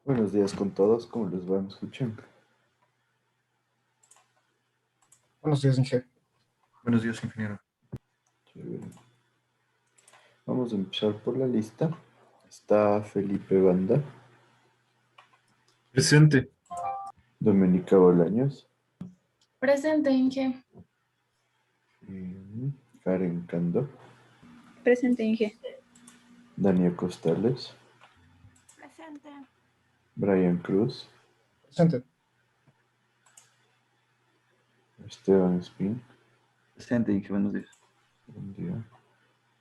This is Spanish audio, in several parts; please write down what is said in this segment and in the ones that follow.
Buenos días con todos, ¿cómo les va? ¿Me escuchan? Buenos días, Inge. Buenos días, ingeniero. Chévere. Vamos a empezar por la lista. Está Felipe Banda, Presente. Doménica Bolaños, Presente, Inge. Karen Cando, Presente, Inge. Dania Costales, Presente. Brian Cruz, Presente. Esteban Spin, Presente, Inge. Buenos días. buen día,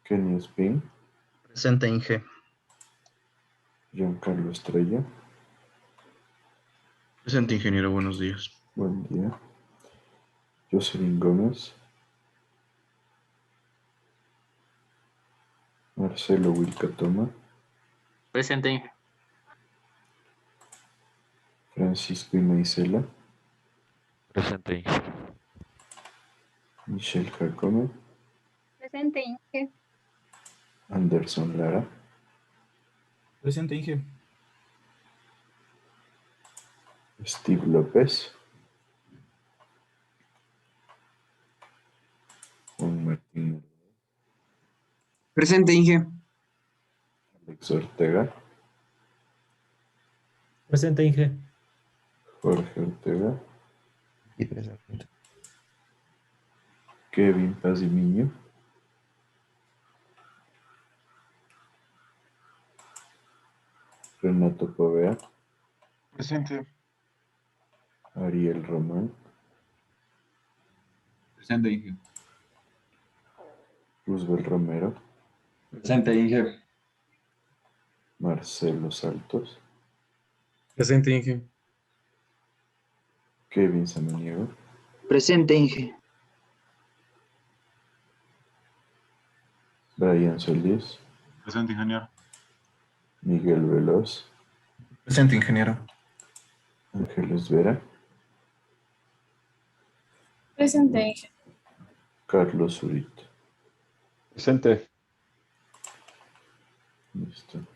Kenny Spin, Presente, Inge. Giancarlo Estrella, Presente, ingeniero. Buenos días. buen día, Jocelyn Gómez, Marcelo Wilcatoma, Presente, Inge. Francisco Imaicela, Presente, Inge. Michelle Jacome, Presente, Inge. Anderson Lara, Presente, Inge. Steve López, Juan Martín, Presente, Inge. Alex Ortega, Presente, Inge. Jorge Ortega, Y presente. Kevin Pazimiño, Renato Povea, Presente. Ariel Román, Presente, Inge. Roosevelt Romero, Presente, Inge. Marcelo Saltos, Presente, Inge. Kevin Samaniego, Presente, Inge. Brian Solís, Presente, ingeniero. Miguel Veloz, Presente, ingeniero. Ángeles Vera, Presente, Inge. Carlos Zurita. Presente. Listo.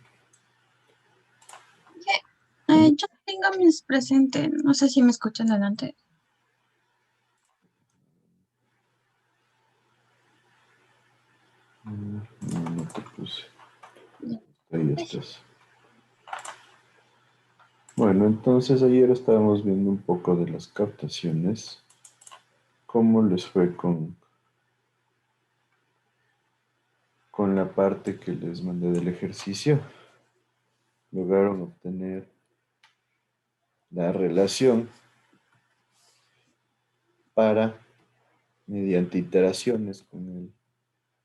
Yo tengo mis presentes, no sé si me escuchan adelante. No, no te puse. Ahí estás. Bueno, entonces ayer estábamos viendo un poco de las captaciones. ¿Cómo les fue con la parte que les mandé del ejercicio? Lograron obtener la relación para, mediante iteraciones con el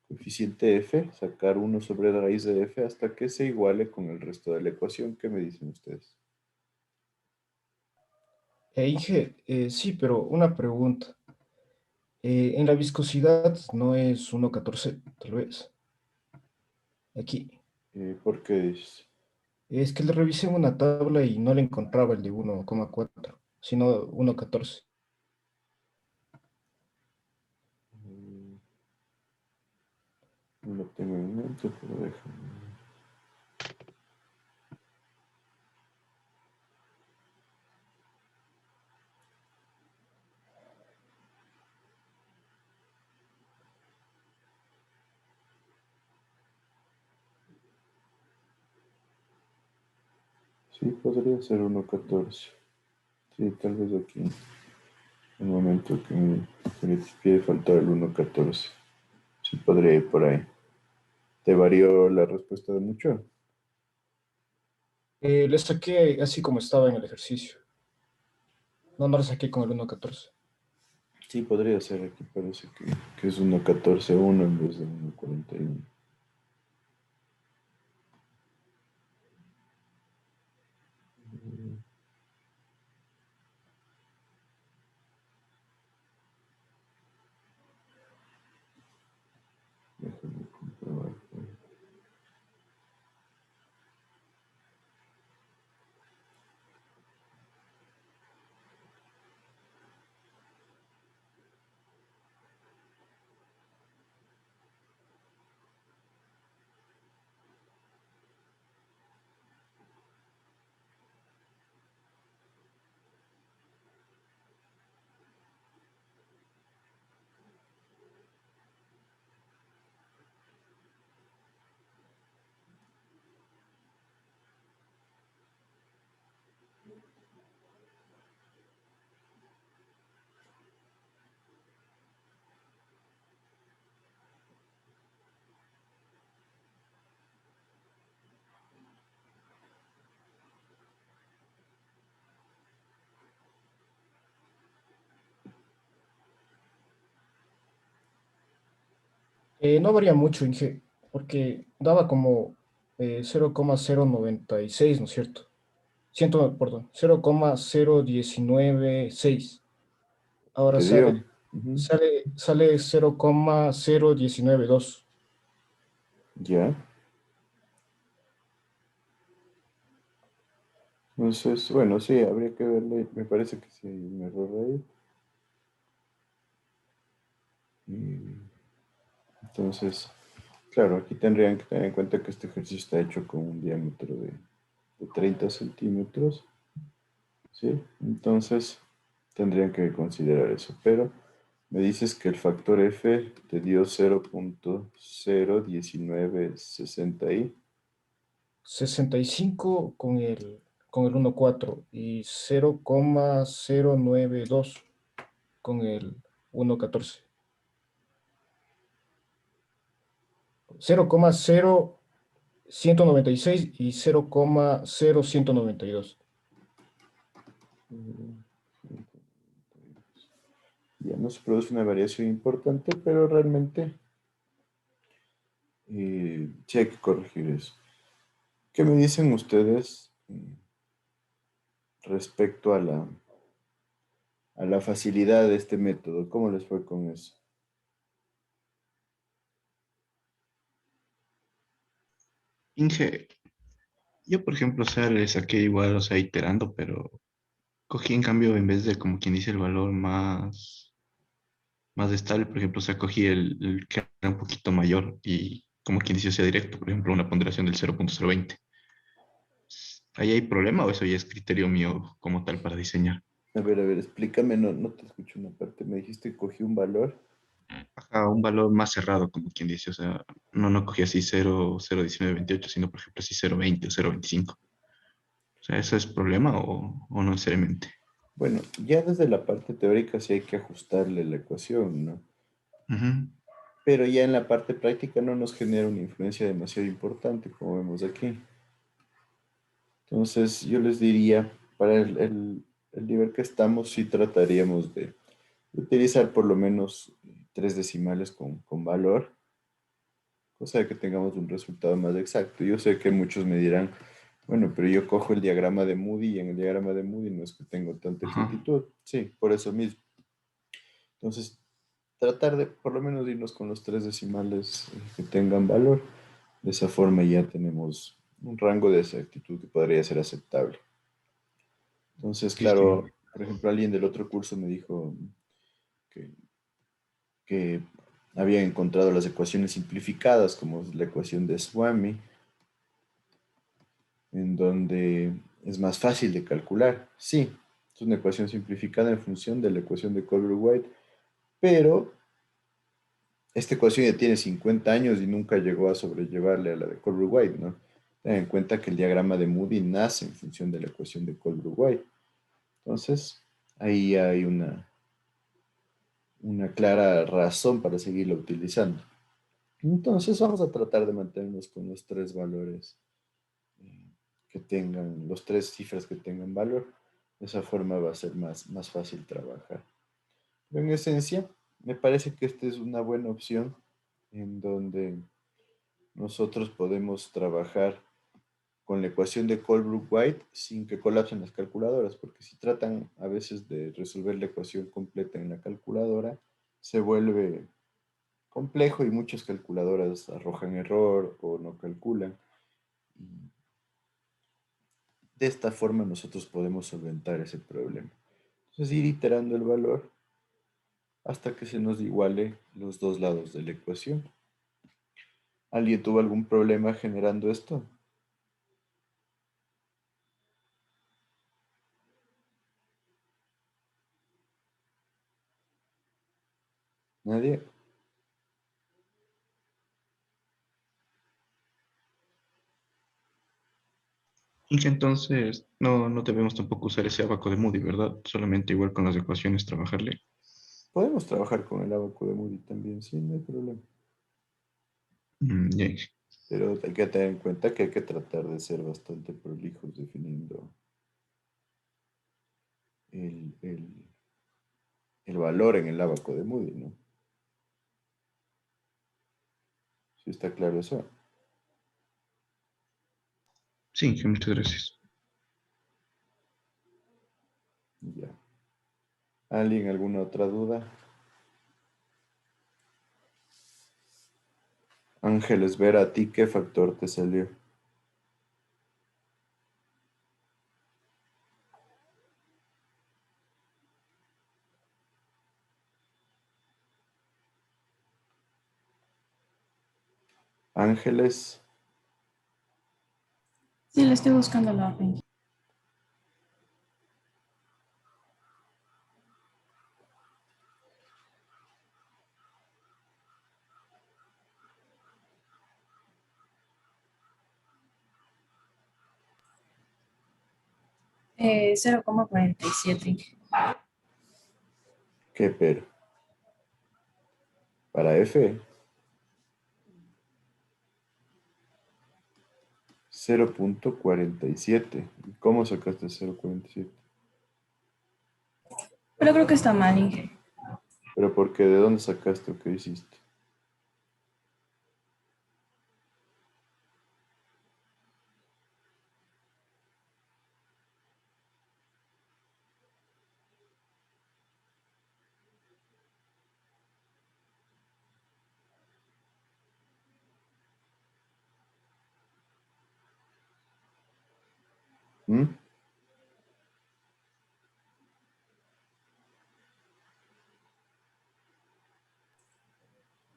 coeficiente f, sacar 1 sobre raíz de f hasta que se iguale con el resto de la ecuación. ¿Qué me dicen ustedes? Inge, sí, pero una pregunta. En la viscosidad no es 1,14, tal vez. Aquí. ¿Por qué dices? Es que le revisé en una tabla y no le encontraba el de 1,4, sino 1,14. No lo tengo en mente, pero déjame. Sí, podría ser 1,14. Sí, tal vez aquí. Un momento que me quiere faltar el 1,14. Sí, podría ir por ahí. ¿Te varió la respuesta de mucho? Le saqué así como estaba en el ejercicio. No, no le saqué con el 1,14. Sí, podría ser. Aquí parece que es 1,14,1 en vez de 1,41. Déjame comprobar. No varía mucho, Inge, porque daba como 0,096, ¿no es cierto? Perdón, 0,0196. Ahora Te dio. Ujú. sale 0,0192. Ya. Entonces, bueno, sí, habría que verle. Me parece que sí hay un error ahí. Y entonces, claro, aquí tendrían que tener en cuenta que este ejercicio está hecho con un diámetro de 30 centímetros, ¿sí? Entonces, tendrían que considerar eso. Pero me dices que el factor F te dio 0,01960 y 65 con el 1,4 y 0,092 con el 1,14. 0,0196 y 0,0192. ya no se produce una variación importante, pero realmente sí hay que corregir eso. ¿Qué me dicen ustedes respecto a la facilidad de este método? ¿Cómo les fue con eso? Inge, yo por ejemplo, o sea, le saqué igual, o sea, iterando, pero cogí en cambio, en vez de como quien dice el valor más estable, por ejemplo, o sea, cogí el que era un poquito mayor y como quien dice, o sea, directo, por ejemplo, una ponderación del 0,020. ¿Ahí hay problema o eso ya es criterio mío como tal para diseñar? A ver, explícame, no, no te escucho una parte. Me dijiste que cogí un valor. Ajá, un valor más cerrado, como quien dice, o sea, no cogí así 0,1928, sino por ejemplo así 0,20 o 0,25. O sea, ¿eso es problema o no necesariamente? Bueno, ya desde la parte teórica sí hay que ajustarle la ecuación, ¿no? Ujú. Pero ya en la parte práctica no nos genera una influencia demasiado importante, como vemos aquí. Entonces, yo les diría, para el nivel que estamos, sí trataríamos de utilizar por lo menos tres decimales con valor, cosa de que tengamos un resultado más exacto. Yo sé que muchos me dirán, bueno, pero yo cojo el diagrama de Moody y en el diagrama de Moody no es que tengo tanta Ajá. exactitud. Sí, por eso mismo. Entonces, tratar de por lo menos irnos con los tres decimales que tengan valor. De esa forma ya tenemos un rango de exactitud que podría ser aceptable. Entonces, Sí, sí. claro, por ejemplo, alguien del otro curso me dijo que, que habían encontrado las ecuaciones simplificadas, como la ecuación de Swami, en donde es más fácil de calcular. Sí, es una ecuación simplificada en función de la ecuación de Colbert-White, pero esta ecuación ya tiene 50 años y nunca llegó a sobrellevarle a la de Colbert-White, ¿no? Ten en cuenta que el diagrama de Moody nace en función de la ecuación de Colbert-White. Entonces, ahí hay una clara razón para seguirlo utilizando. Entonces, vamos a tratar de mantenernos con los tres valores que tengan, los tres cifras que tengan valor. De esa forma va a ser más fácil trabajar. Pero en esencia, me parece que esta es una buena opción en donde nosotros podemos trabajar con la ecuación de Colbrook-White sin que colapsen las calculadoras, porque si tratan a veces de resolver la ecuación completa en la calculadora, se vuelve complejo y muchas calculadoras arrojan error o no calculan. Y de esta forma nosotros podemos solventar ese problema. Entonces ir iterando el valor hasta que se nos iguale los dos lados de la ecuación. ¿Alguien tuvo algún problema generando esto? ¿Nadie? Y que entonces no debemos tampoco usar ese abaco de Moody, ¿verdad? Solamente igual con las ecuaciones trabajarle. Podemos trabajar con el abaco de Moody también, sí, no hay problema. Ya. Pero hay que tener en cuenta que hay que tratar de ser bastante prolijos definiendo el, el- el valor en el abaco de Moody, ¿no? ¿Sí está claro eso? Sí, Inge, muchas gracias. Ya. ¿Alguien, alguna otra duda? Ángeles, ver a ti qué factor te salió. Ángeles, Sí, le estoy buscando la orden. Eh, 0,47. ¿qué pero? Para F, 0,47. ¿Y cómo sacaste 0,47? Pero creo que está mal, Inge. ¿Pero por qué? ¿De dónde sacaste o qué hiciste? ¿Mm?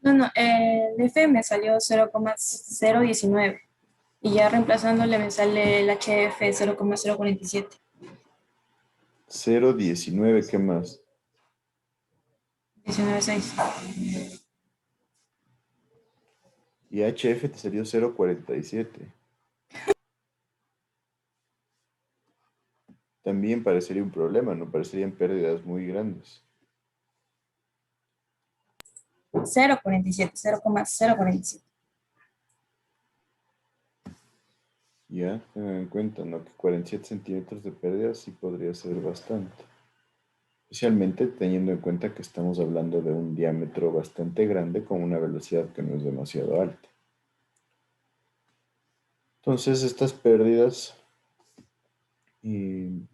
No, no, el F me salió 0,019 y ya reemplazándole me sale el HF 0,047. 0,19, ¿qué más? 19,6. Y HF te salió 0,47. También parecería un problema, ¿no? Parecerían pérdidas muy grandes. 0,47, 0,047. Ya, tengan en cuenta, ¿no? Que 47 centímetros de pérdida sí podría ser bastante. Especialmente teniendo en cuenta que estamos hablando de un diámetro bastante grande con una velocidad que no es demasiado alta. Entonces, estas pérdidas y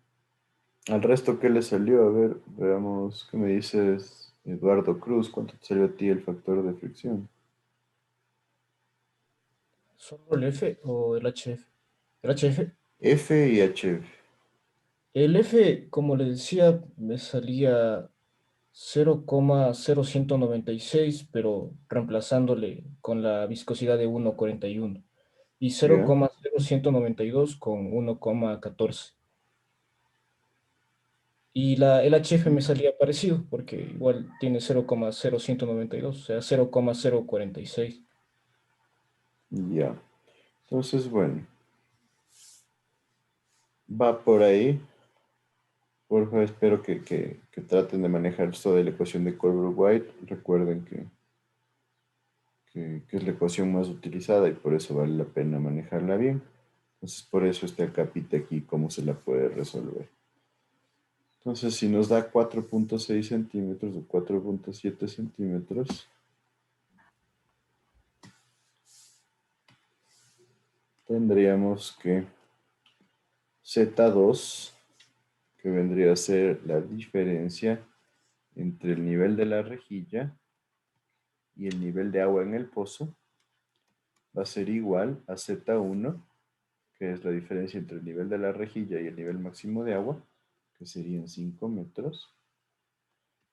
al resto, ¿qué le salió? A ver, veamos qué me dices, Eduardo Cruz. ¿Cuánto te salió a ti el factor de fricción? ¿Solo el F o el HF? El HF. F y HF. El F, como le decía, me salía 0,0196, pero reemplazándole con la viscosidad de 1,41 y ¿Ya? 0,0192 con 1,14. Y el HF me salía parecido, porque igual tiene 0,0192, o sea, 0,046. Ya. Entonces, bueno, va por ahí. Porfa, espero que traten de manejar esto de la ecuación de Colbert-White. Recuerden que es la ecuación más utilizada y por eso vale la pena manejarla bien. Entonces, por eso está el capite aquí, cómo se la puede resolver. Entonces, si nos da 4,6 centímetros o 4,7 centímetros, tendríamos que Z2, que vendría a ser la diferencia entre el nivel de la rejilla y el nivel de agua en el pozo, va a ser igual a Z1, que es la diferencia entre el nivel de la rejilla y el nivel máximo de agua, que serían 5 metros,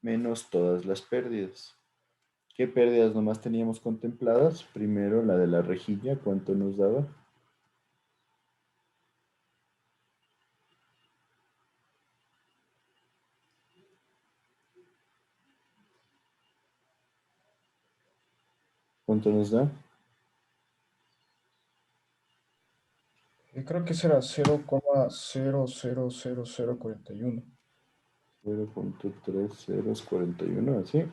menos todas las pérdidas. ¿Qué pérdidas nomás teníamos contempladas? Primero la de la rejilla, ¿cuánto nos daba? ¿Cuánto nos da? Creo que será 0,000041. 0,3041, ¿así?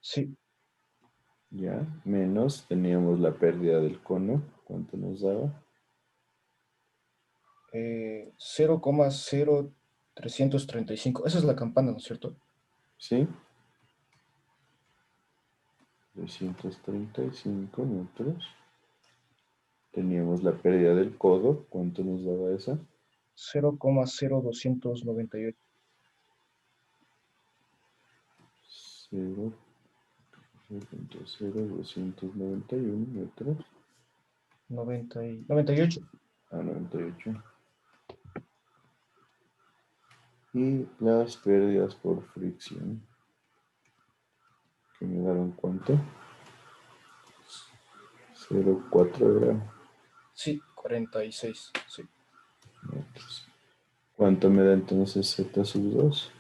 Sí, Ya, menos teníamos la pérdida del cono, ¿cuánto nos daba? 0,0335. Esa es la campana, ¿no es cierto? ¿Sí? 335 metros. Teníamos la pérdida del codo. ¿Cuánto nos daba esa? 0,0298. 0.0291 metros. 98. 98. Y las pérdidas por fricción, que me daron cuánto, 0,4 era. Sí, 46. Sí. Metros. ¿Cuánto me da entonces Z sub 2?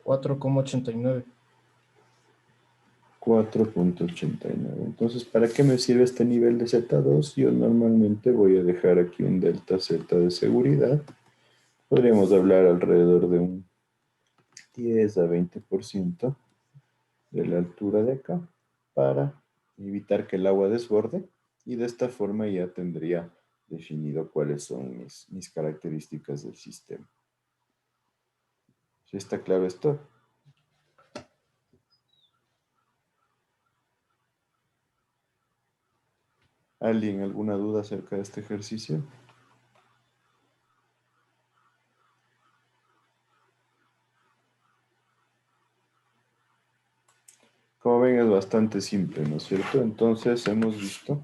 $4,89. 4.89. Entonces, ¿para qué me sirve este nivel de Z2? Yo normalmente voy a dejar aquí un delta Z de seguridad. Podríamos hablar alrededor de un 10 a 20% de la altura de acá para evitar que el agua desborde, y de esta forma ya tendría definido cuáles son mis características del sistema. ¿Sí está claro esto? ¿Alguien alguna duda acerca de este ejercicio? Como ven, es bastante simple, ¿no es cierto? Entonces hemos visto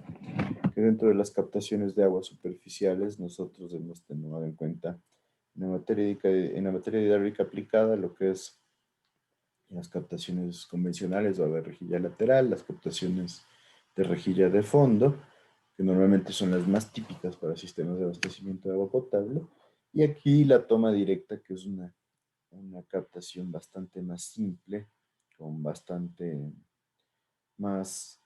que dentro de las captaciones de aguas superficiales nosotros hemos tenido en cuenta en la materia hidráulica aplicada lo que es las captaciones convencionales o de rejilla lateral, las captaciones de rejilla de fondo, que normalmente son las más típicas para sistemas de abastecimiento de agua potable, y aquí la toma directa, que es una captación bastante más simple, con bastante más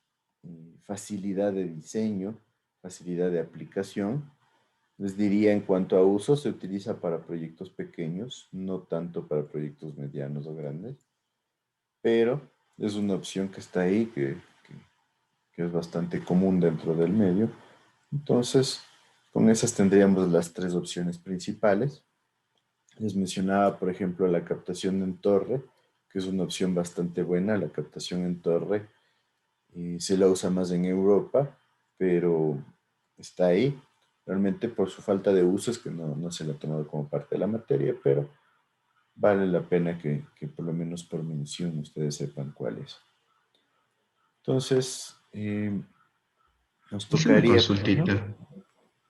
facilidad de diseño, facilidad de aplicación. Les diría, en cuanto a uso, se utiliza para proyectos pequeños, no tanto para proyectos medianos o grandes, pero es una opción que está ahí, que es bastante común dentro del medio. Entonces, con esas tendríamos las tres opciones principales. Les mencionaba, por ejemplo, la captación en torre, que es una opción bastante buena. La captación en torre se la usa más en Europa, pero está ahí. Realmente por su falta de uso es que no se la ha tomado como parte de la materia, pero vale la pena que por lo menos por mención ustedes sepan cuál es. Entonces, nos Hice una tocaría... consultita.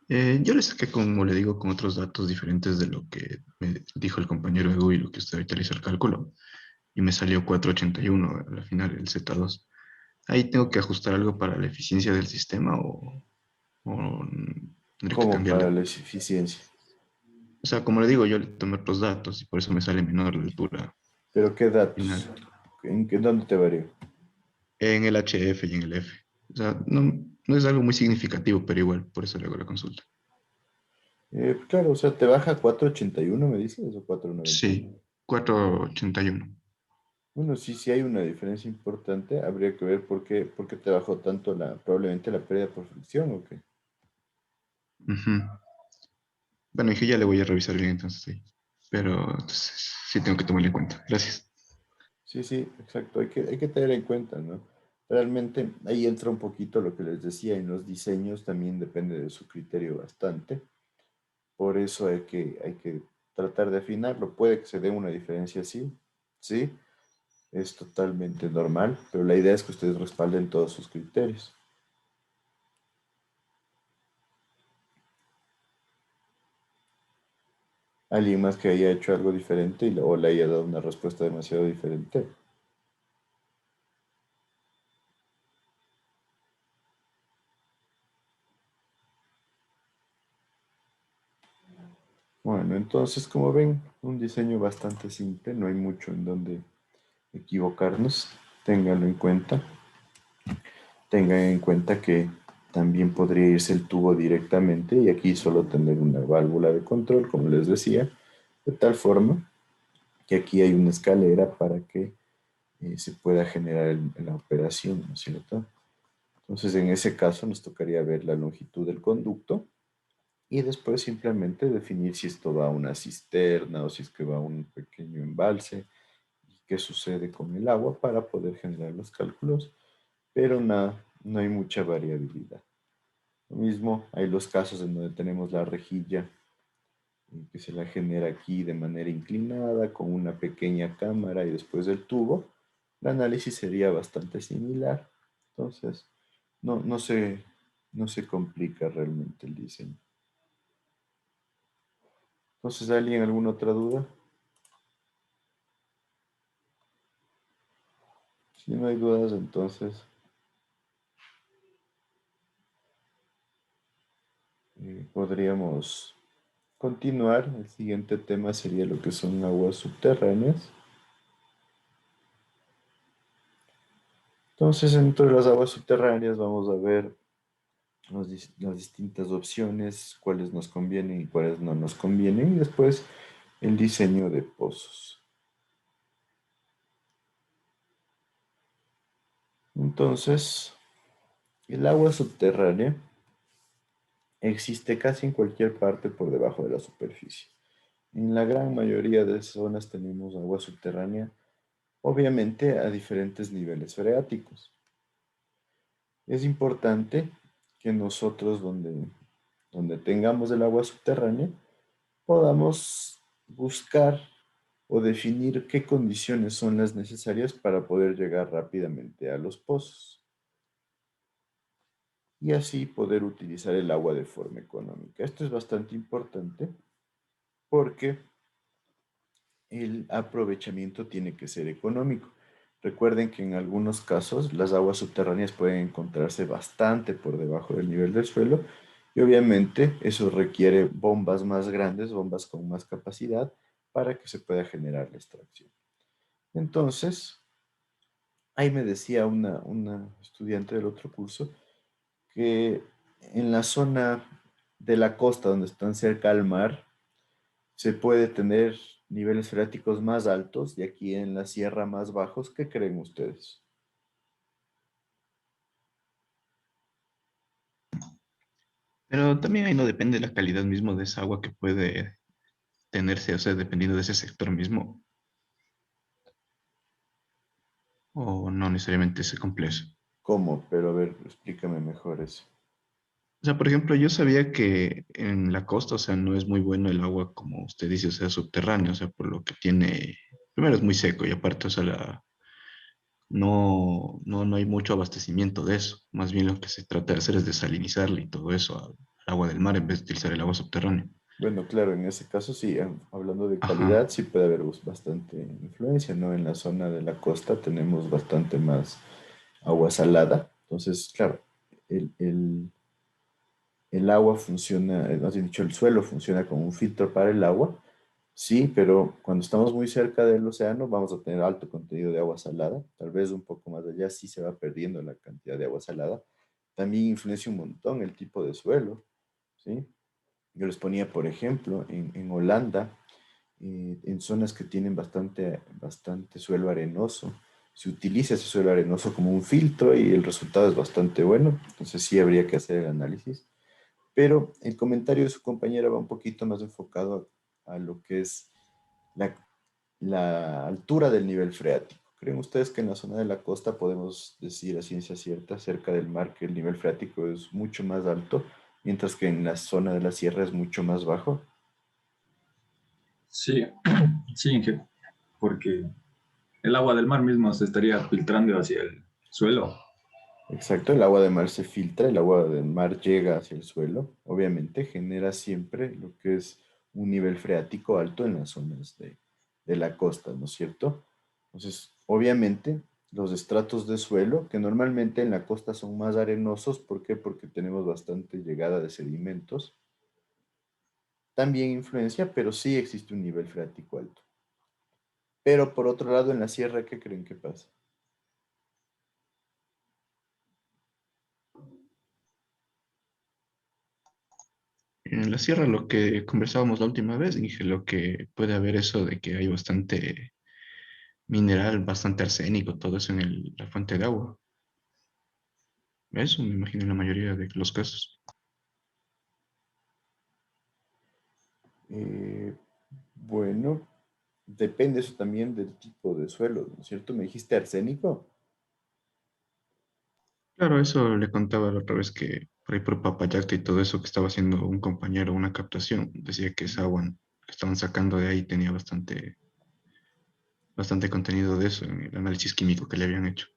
Yo le saqué, como le digo, con otros datos diferentes de lo que me dijo el compañero Edu y lo que usted ahorita le hizo el cálculo. Y me salió 481 al final, el Z2. Ahí tengo que ajustar algo para la eficiencia del sistema o tendré que ¿Cómo para cambiarle. la eficiencia? O sea, como le digo, yo le tomé otros datos y por eso me sale menor la altura ¿Pero qué datos? final. ¿Dónde te varía? En el HF y en el F. O sea, no es algo muy significativo, pero igual, por eso le hago la consulta. Claro, o sea, te baja 481, ¿me dices? ¿O 491? Sí, 481. Bueno, sí hay una diferencia importante. Habría que ver por qué te bajó tanto probablemente la pérdida por fricción, ¿o qué? Ujú. Bueno, dije, ya le voy a revisar bien entonces sí. Pero entonces, sí tengo que tomarlo en cuenta. Gracias. Sí, exacto. Hay que tener en cuenta, ¿no? Realmente ahí entra un poquito lo que les decía, en los diseños también depende de su criterio bastante. Por eso hay que tratar de afinarlo. Puede que se dé una diferencia así, sí, es totalmente normal, pero la idea es que ustedes respalden todos sus criterios. Alguien más que haya hecho algo diferente o le haya dado una respuesta demasiado diferente. Bueno, entonces, como ven, un diseño bastante simple, no hay mucho en donde equivocarnos, ténganlo en cuenta. Tengan en cuenta que también podría irse el tubo directamente y aquí solo tener una válvula de control, como les decía, de tal forma que aquí hay una escalera para que se pueda generar la operación, ¿no es cierto? Entonces, en ese caso nos tocaría ver la longitud del conducto y después simplemente definir si esto va a una cisterna o si es que va a un pequeño embalse y qué sucede con el agua para poder generar los cálculos, pero no hay mucha variabilidad. Lo mismo, hay los casos en donde tenemos la rejilla que se la genera aquí de manera inclinada con una pequeña cámara y después el tubo. El análisis sería bastante similar. Entonces, no se complica realmente el diseño. Entonces, ¿alguien alguna otra duda? Si no hay dudas, entonces podríamos continuar. El siguiente tema sería lo que son aguas subterráneas. Entonces, dentro de las aguas subterráneas vamos a ver las distintas opciones, cuáles nos convienen y cuáles no nos convienen, y después el diseño de pozos. Entonces, el agua subterránea existe casi en cualquier parte por debajo de la superficie. En la gran mayoría de zonas tenemos agua subterránea, obviamente a diferentes niveles freáticos. Es importante que nosotros, donde tengamos el agua subterránea, podamos buscar o definir qué condiciones son las necesarias para poder llegar rápidamente a los pozos y así poder utilizar el agua de forma económica. Esto es bastante importante porque el aprovechamiento tiene que ser económico. Recuerden que en algunos casos las aguas subterráneas pueden encontrarse bastante por debajo del nivel del suelo y obviamente eso requiere bombas más grandes, bombas con más capacidad para que se pueda generar la extracción. Entonces, ahí me decía una estudiante del otro curso que en la zona de la costa donde están cerca al mar, se puede tener niveles freáticos más altos y aquí en la sierra más bajos. ¿Qué creen ustedes? Pero también ahí no depende de la calidad mismo de esa agua que puede tenerse, o sea, dependiendo de ese sector mismo, o no necesariamente se cumple eso. ¿Cómo? Pero a ver, explícame mejor eso. O sea, por ejemplo, yo sabía que en la costa, o sea, no es muy bueno el agua, como usted dice, o sea, subterráneo, o sea, por lo que tiene, primero es muy seco y aparte, o sea, no hay mucho abastecimiento de eso. Más bien lo que se trata de hacer es desalinizarle y todo eso al agua del mar en vez de utilizar el agua subterránea. Bueno, claro, en ese caso sí, hablando de calidad, Ajá, sí puede haber bastante influencia, ¿no? En la zona de la costa tenemos bastante más agua salada. Entonces, claro, el agua funciona, más bien dicho, el suelo funciona como un filtro para el agua. Sí, pero cuando estamos muy cerca del océano vamos a tener alto contenido de agua salada. Tal vez un poco más allá sí se va perdiendo la cantidad de agua salada. También influencia un montón el tipo de suelo, ¿sí? Yo les ponía, por ejemplo, en Holanda, en zonas que tienen bastante suelo arenoso, se utiliza ese suelo arenoso como un filtro y el resultado es bastante bueno. Entonces sí habría que hacer el análisis. Pero el comentario de su compañera va un poquito más enfocado a lo que es la, la altura del nivel freático. ¿Creen ustedes que en la zona de la costa podemos decir a ciencia cierta, cerca del mar, que el nivel freático es mucho más alto, mientras que en la zona de la sierra es mucho más bajo? Sí, sí, Inge, porque el agua del mar mismo se estaría filtrando hacia el suelo. Exacto, el agua de mar se filtra, el agua del mar llega hacia el suelo, obviamente genera siempre lo que es un nivel freático alto en las zonas de la costa, ¿no es cierto? Entonces, obviamente, los estratos de suelo, que normalmente en la costa son más arenosos, ¿por qué? Porque tenemos bastante llegada de sedimentos, también influencia, pero sí existe un nivel freático alto. Pero por otro lado, en la sierra, ¿qué creen que pasa? En la sierra, lo que conversábamos la última vez, dije lo que puede haber eso de que hay bastante mineral, bastante arsénico, todo eso en la fuente de agua. Eso me imagino en la mayoría de los casos. Bueno, depende eso también del tipo de suelo, ¿no es cierto? ¿Me dijiste arsénico? Claro, eso le contaba la otra vez que por ahí por Papayacta y todo eso que estaba haciendo un compañero, una captación, decía que esa agua que estaban sacando de ahí tenía bastante contenido de eso en el análisis químico que le habían hecho.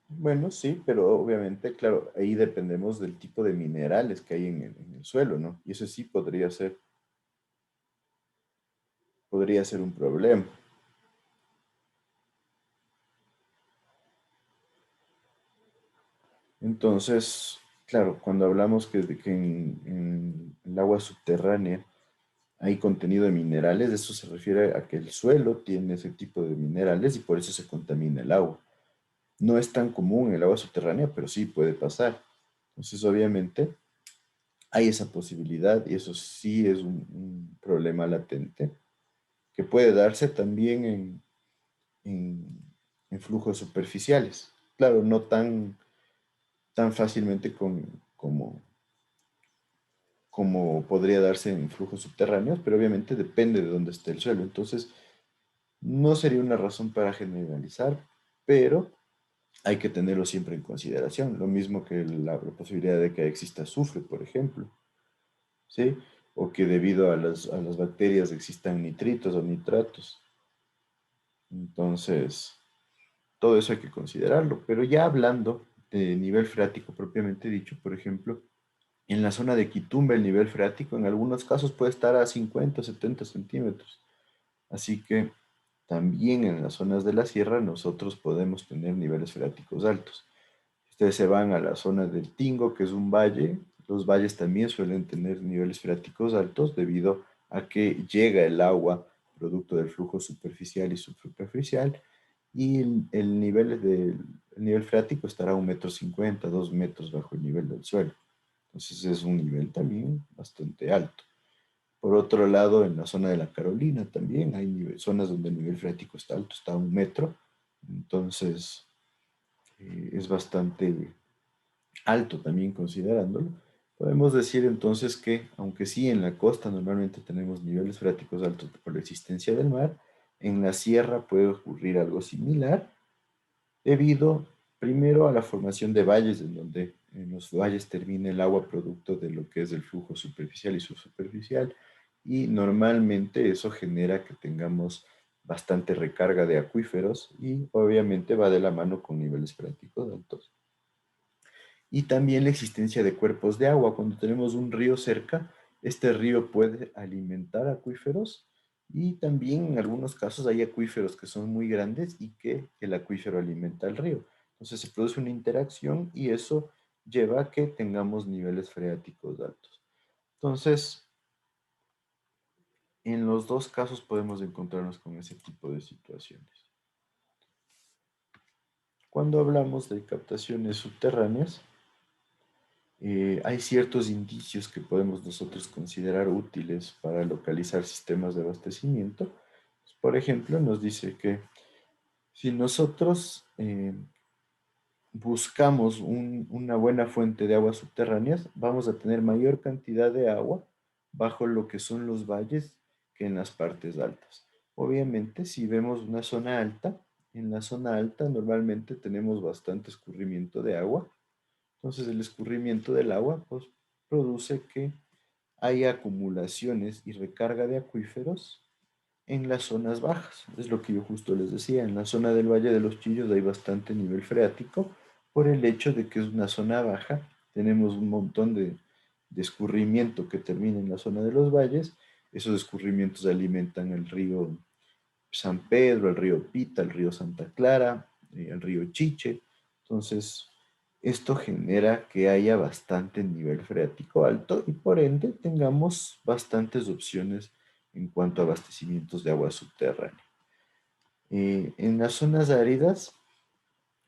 Bueno, sí, pero obviamente, claro, ahí dependemos del tipo de minerales que hay en el suelo, ¿no? Y eso sí podría ser un problema. Entonces, claro, cuando hablamos que en el agua subterránea hay contenido de minerales, eso se refiere a que el suelo tiene ese tipo de minerales y por eso se contamina el agua. No es tan común en el agua subterránea, pero sí puede pasar. Entonces, obviamente, hay esa posibilidad y eso sí es un problema latente que puede darse también en flujos superficiales. Claro, no tan fácilmente como podría darse en flujos subterráneos, pero obviamente depende de dónde esté el suelo. Entonces, no sería una razón para generalizar, pero hay que tenerlo siempre en consideración. Lo mismo que la posibilidad de que exista azufre, por ejemplo, ¿sí? O que debido a las bacterias existan nitritos o nitratos. Entonces, todo eso hay que considerarlo. Pero ya hablando de nivel freático propiamente dicho, por ejemplo, en la zona de Quitumbe el nivel freático en algunos casos puede estar a 50 o 70 centímetros. Así que también en las zonas de la sierra nosotros podemos tener niveles freáticos altos. Ustedes se van a la zona del Tingo, que es un valle. Los valles también suelen tener niveles freáticos altos debido a que llega el agua producto del flujo superficial y subsuperficial y el nivel freático estará a 1,50 m, 2 metros bajo el nivel del suelo. Entonces es un nivel también bastante alto. Por otro lado, en la zona de la Carolina también hay zonas donde el nivel freático está alto, está a 1 metro. Entonces es bastante alto también considerándolo. Podemos decir entonces que, aunque sí en la costa normalmente tenemos niveles freáticos altos por la existencia del mar, en la sierra puede ocurrir algo similar debido primero a la formación de valles, en donde en los valles termina el agua producto de lo que es el flujo superficial y subsuperficial, y normalmente eso genera que tengamos bastante recarga de acuíferos y obviamente va de la mano con niveles freáticos altos. Y también la existencia de cuerpos de agua. Cuando tenemos un río cerca, este río puede alimentar acuíferos y también en algunos casos hay acuíferos que son muy grandes y que el acuífero alimenta al río. Entonces se produce una interacción y eso lleva a que tengamos niveles freáticos altos. Entonces, en los dos casos podemos encontrarnos con ese tipo de situaciones. Cuando hablamos de captaciones subterráneas, hay ciertos indicios que podemos nosotros considerar útiles para localizar sistemas de abastecimiento. Por ejemplo, nos dice que si nosotros buscamos una buena fuente de aguas subterráneas, vamos a tener mayor cantidad de agua bajo lo que son los valles que en las partes altas. Obviamente, si vemos una zona alta, en la zona alta normalmente tenemos bastante escurrimiento de agua. Entonces el escurrimiento del agua pues, produce que haya acumulaciones y recarga de acuíferos en las zonas bajas. Es lo que yo justo les decía. En la zona del Valle de los Chillos hay bastante nivel freático por el hecho de que es una zona baja. Tenemos un montón de escurrimiento que termina en la zona de los valles. Esos escurrimientos alimentan el río San Pedro, el río Pita, el río Santa Clara, el río Chiche. Entonces, esto genera que haya bastante nivel freático alto y por ende tengamos bastantes opciones en cuanto a abastecimientos de agua subterránea. En las zonas áridas,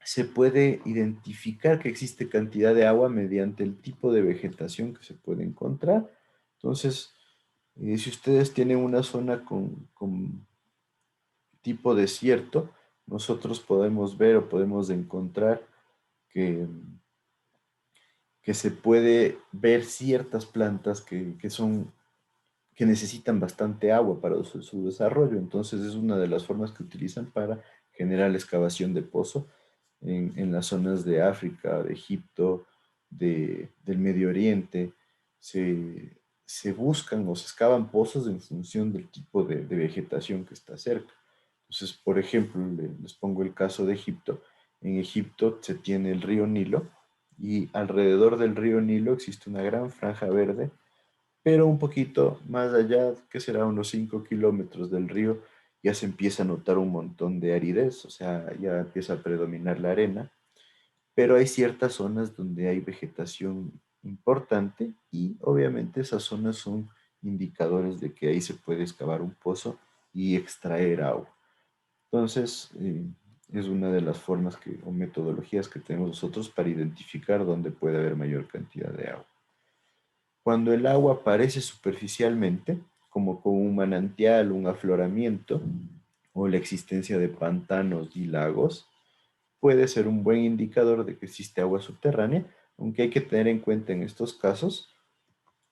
se puede identificar que existe cantidad de agua mediante el tipo de vegetación que se puede encontrar. Entonces, si ustedes tienen una zona con tipo desierto, nosotros podemos ver o podemos encontrar que, que se puede ver ciertas plantas que necesitan bastante agua para su desarrollo. Entonces es una de las formas que utilizan para generar la excavación de pozo en las zonas de África, de Egipto, del Medio Oriente. Se buscan o se excavan pozos en función del tipo de vegetación que está cerca. Entonces, por ejemplo, les pongo el caso de Egipto. En Egipto se tiene el río Nilo y alrededor del río Nilo existe una gran franja verde, pero un poquito más allá, que será unos 5 kilómetros del río, ya se empieza a notar un montón de aridez, o sea, ya empieza a predominar la arena, pero hay ciertas zonas donde hay vegetación importante y obviamente esas zonas son indicadores de que ahí se puede excavar un pozo y extraer agua. Entonces, es una de las formas o metodologías que tenemos nosotros para identificar dónde puede haber mayor cantidad de agua. Cuando el agua aparece superficialmente, como con un manantial, un afloramiento o la existencia de pantanos y lagos, puede ser un buen indicador de que existe agua subterránea, aunque hay que tener en cuenta en estos casos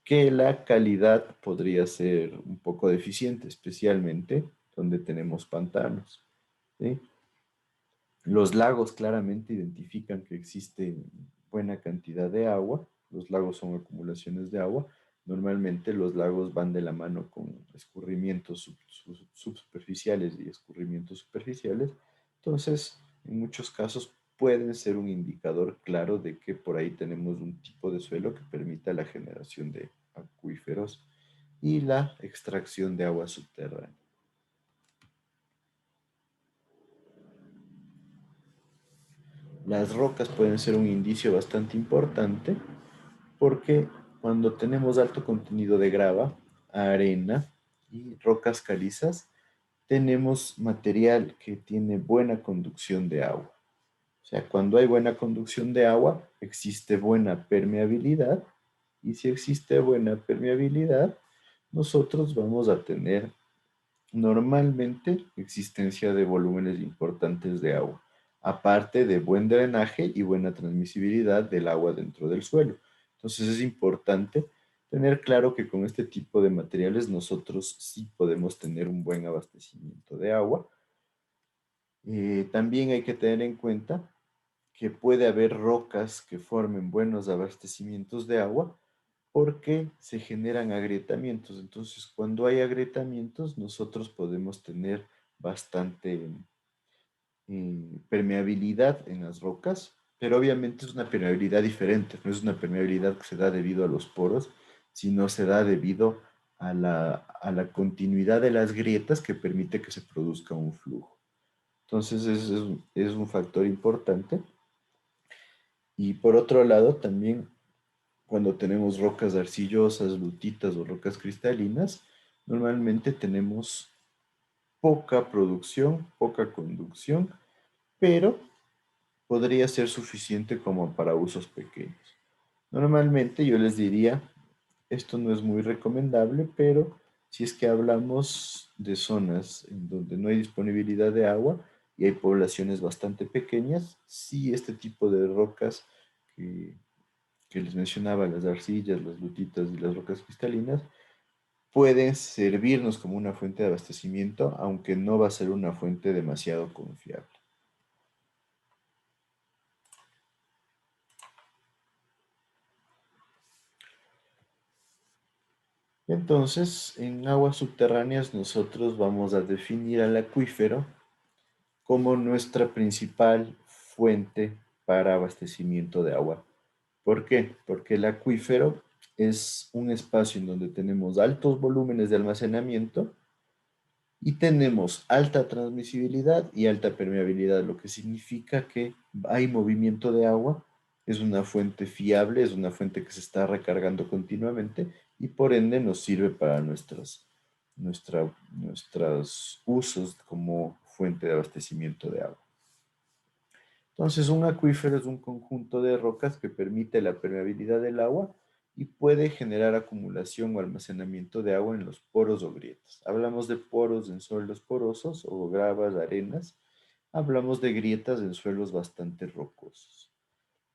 que la calidad podría ser un poco deficiente, especialmente donde tenemos pantanos, ¿sí? Los lagos claramente identifican que existe buena cantidad de agua. Los lagos son acumulaciones de agua. Normalmente los lagos van de la mano con escurrimientos subsuperficiales y escurrimientos superficiales. Entonces, en muchos casos pueden ser un indicador claro de que por ahí tenemos un tipo de suelo que permita la generación de acuíferos y la extracción de agua subterránea. Las rocas pueden ser un indicio bastante importante porque cuando tenemos alto contenido de grava, arena y rocas calizas, tenemos material que tiene buena conducción de agua. O sea, cuando hay buena conducción de agua, existe buena permeabilidad, y si existe buena permeabilidad, nosotros vamos a tener normalmente existencia de volúmenes importantes de agua, aparte de buen drenaje y buena transmisibilidad del agua dentro del suelo. Entonces es importante tener claro que con este tipo de materiales nosotros sí podemos tener un buen abastecimiento de agua. También hay que tener en cuenta que puede haber rocas que formen buenos abastecimientos de agua porque se generan agrietamientos. Entonces, cuando hay agrietamientos, nosotros podemos tener bastante permeabilidad en las rocas, pero obviamente es una permeabilidad diferente, no es una permeabilidad que se da debido a los poros, sino se da debido a la continuidad de las grietas que permite que se produzca un flujo. Entonces, es un factor importante. Y por otro lado, también cuando tenemos rocas arcillosas, lutitas o rocas cristalinas, normalmente tenemos poca producción, poca conducción, pero podría ser suficiente como para usos pequeños. Normalmente yo les diría, esto no es muy recomendable, pero si es que hablamos de zonas en donde no hay disponibilidad de agua y hay poblaciones bastante pequeñas, sí este tipo de rocas que les mencionaba, las arcillas, las lutitas y las rocas cristalinas, pueden servirnos como una fuente de abastecimiento, aunque no va a ser una fuente demasiado confiable. Entonces, en aguas subterráneas nosotros vamos a definir al acuífero como nuestra principal fuente para abastecimiento de agua. ¿Por qué? Porque el acuífero es un espacio en donde tenemos altos volúmenes de almacenamiento y tenemos alta transmisibilidad y alta permeabilidad, lo que significa que hay movimiento de agua, es una fuente fiable, es una fuente que se está recargando continuamente y por ende nos sirve para nuestros usos como fuente de abastecimiento de agua. Entonces, un acuífero es un conjunto de rocas que permite la permeabilidad del agua y puede generar acumulación o almacenamiento de agua en los poros o grietas. Hablamos de poros en suelos porosos o gravas, arenas. Hablamos de grietas en suelos bastante rocosos.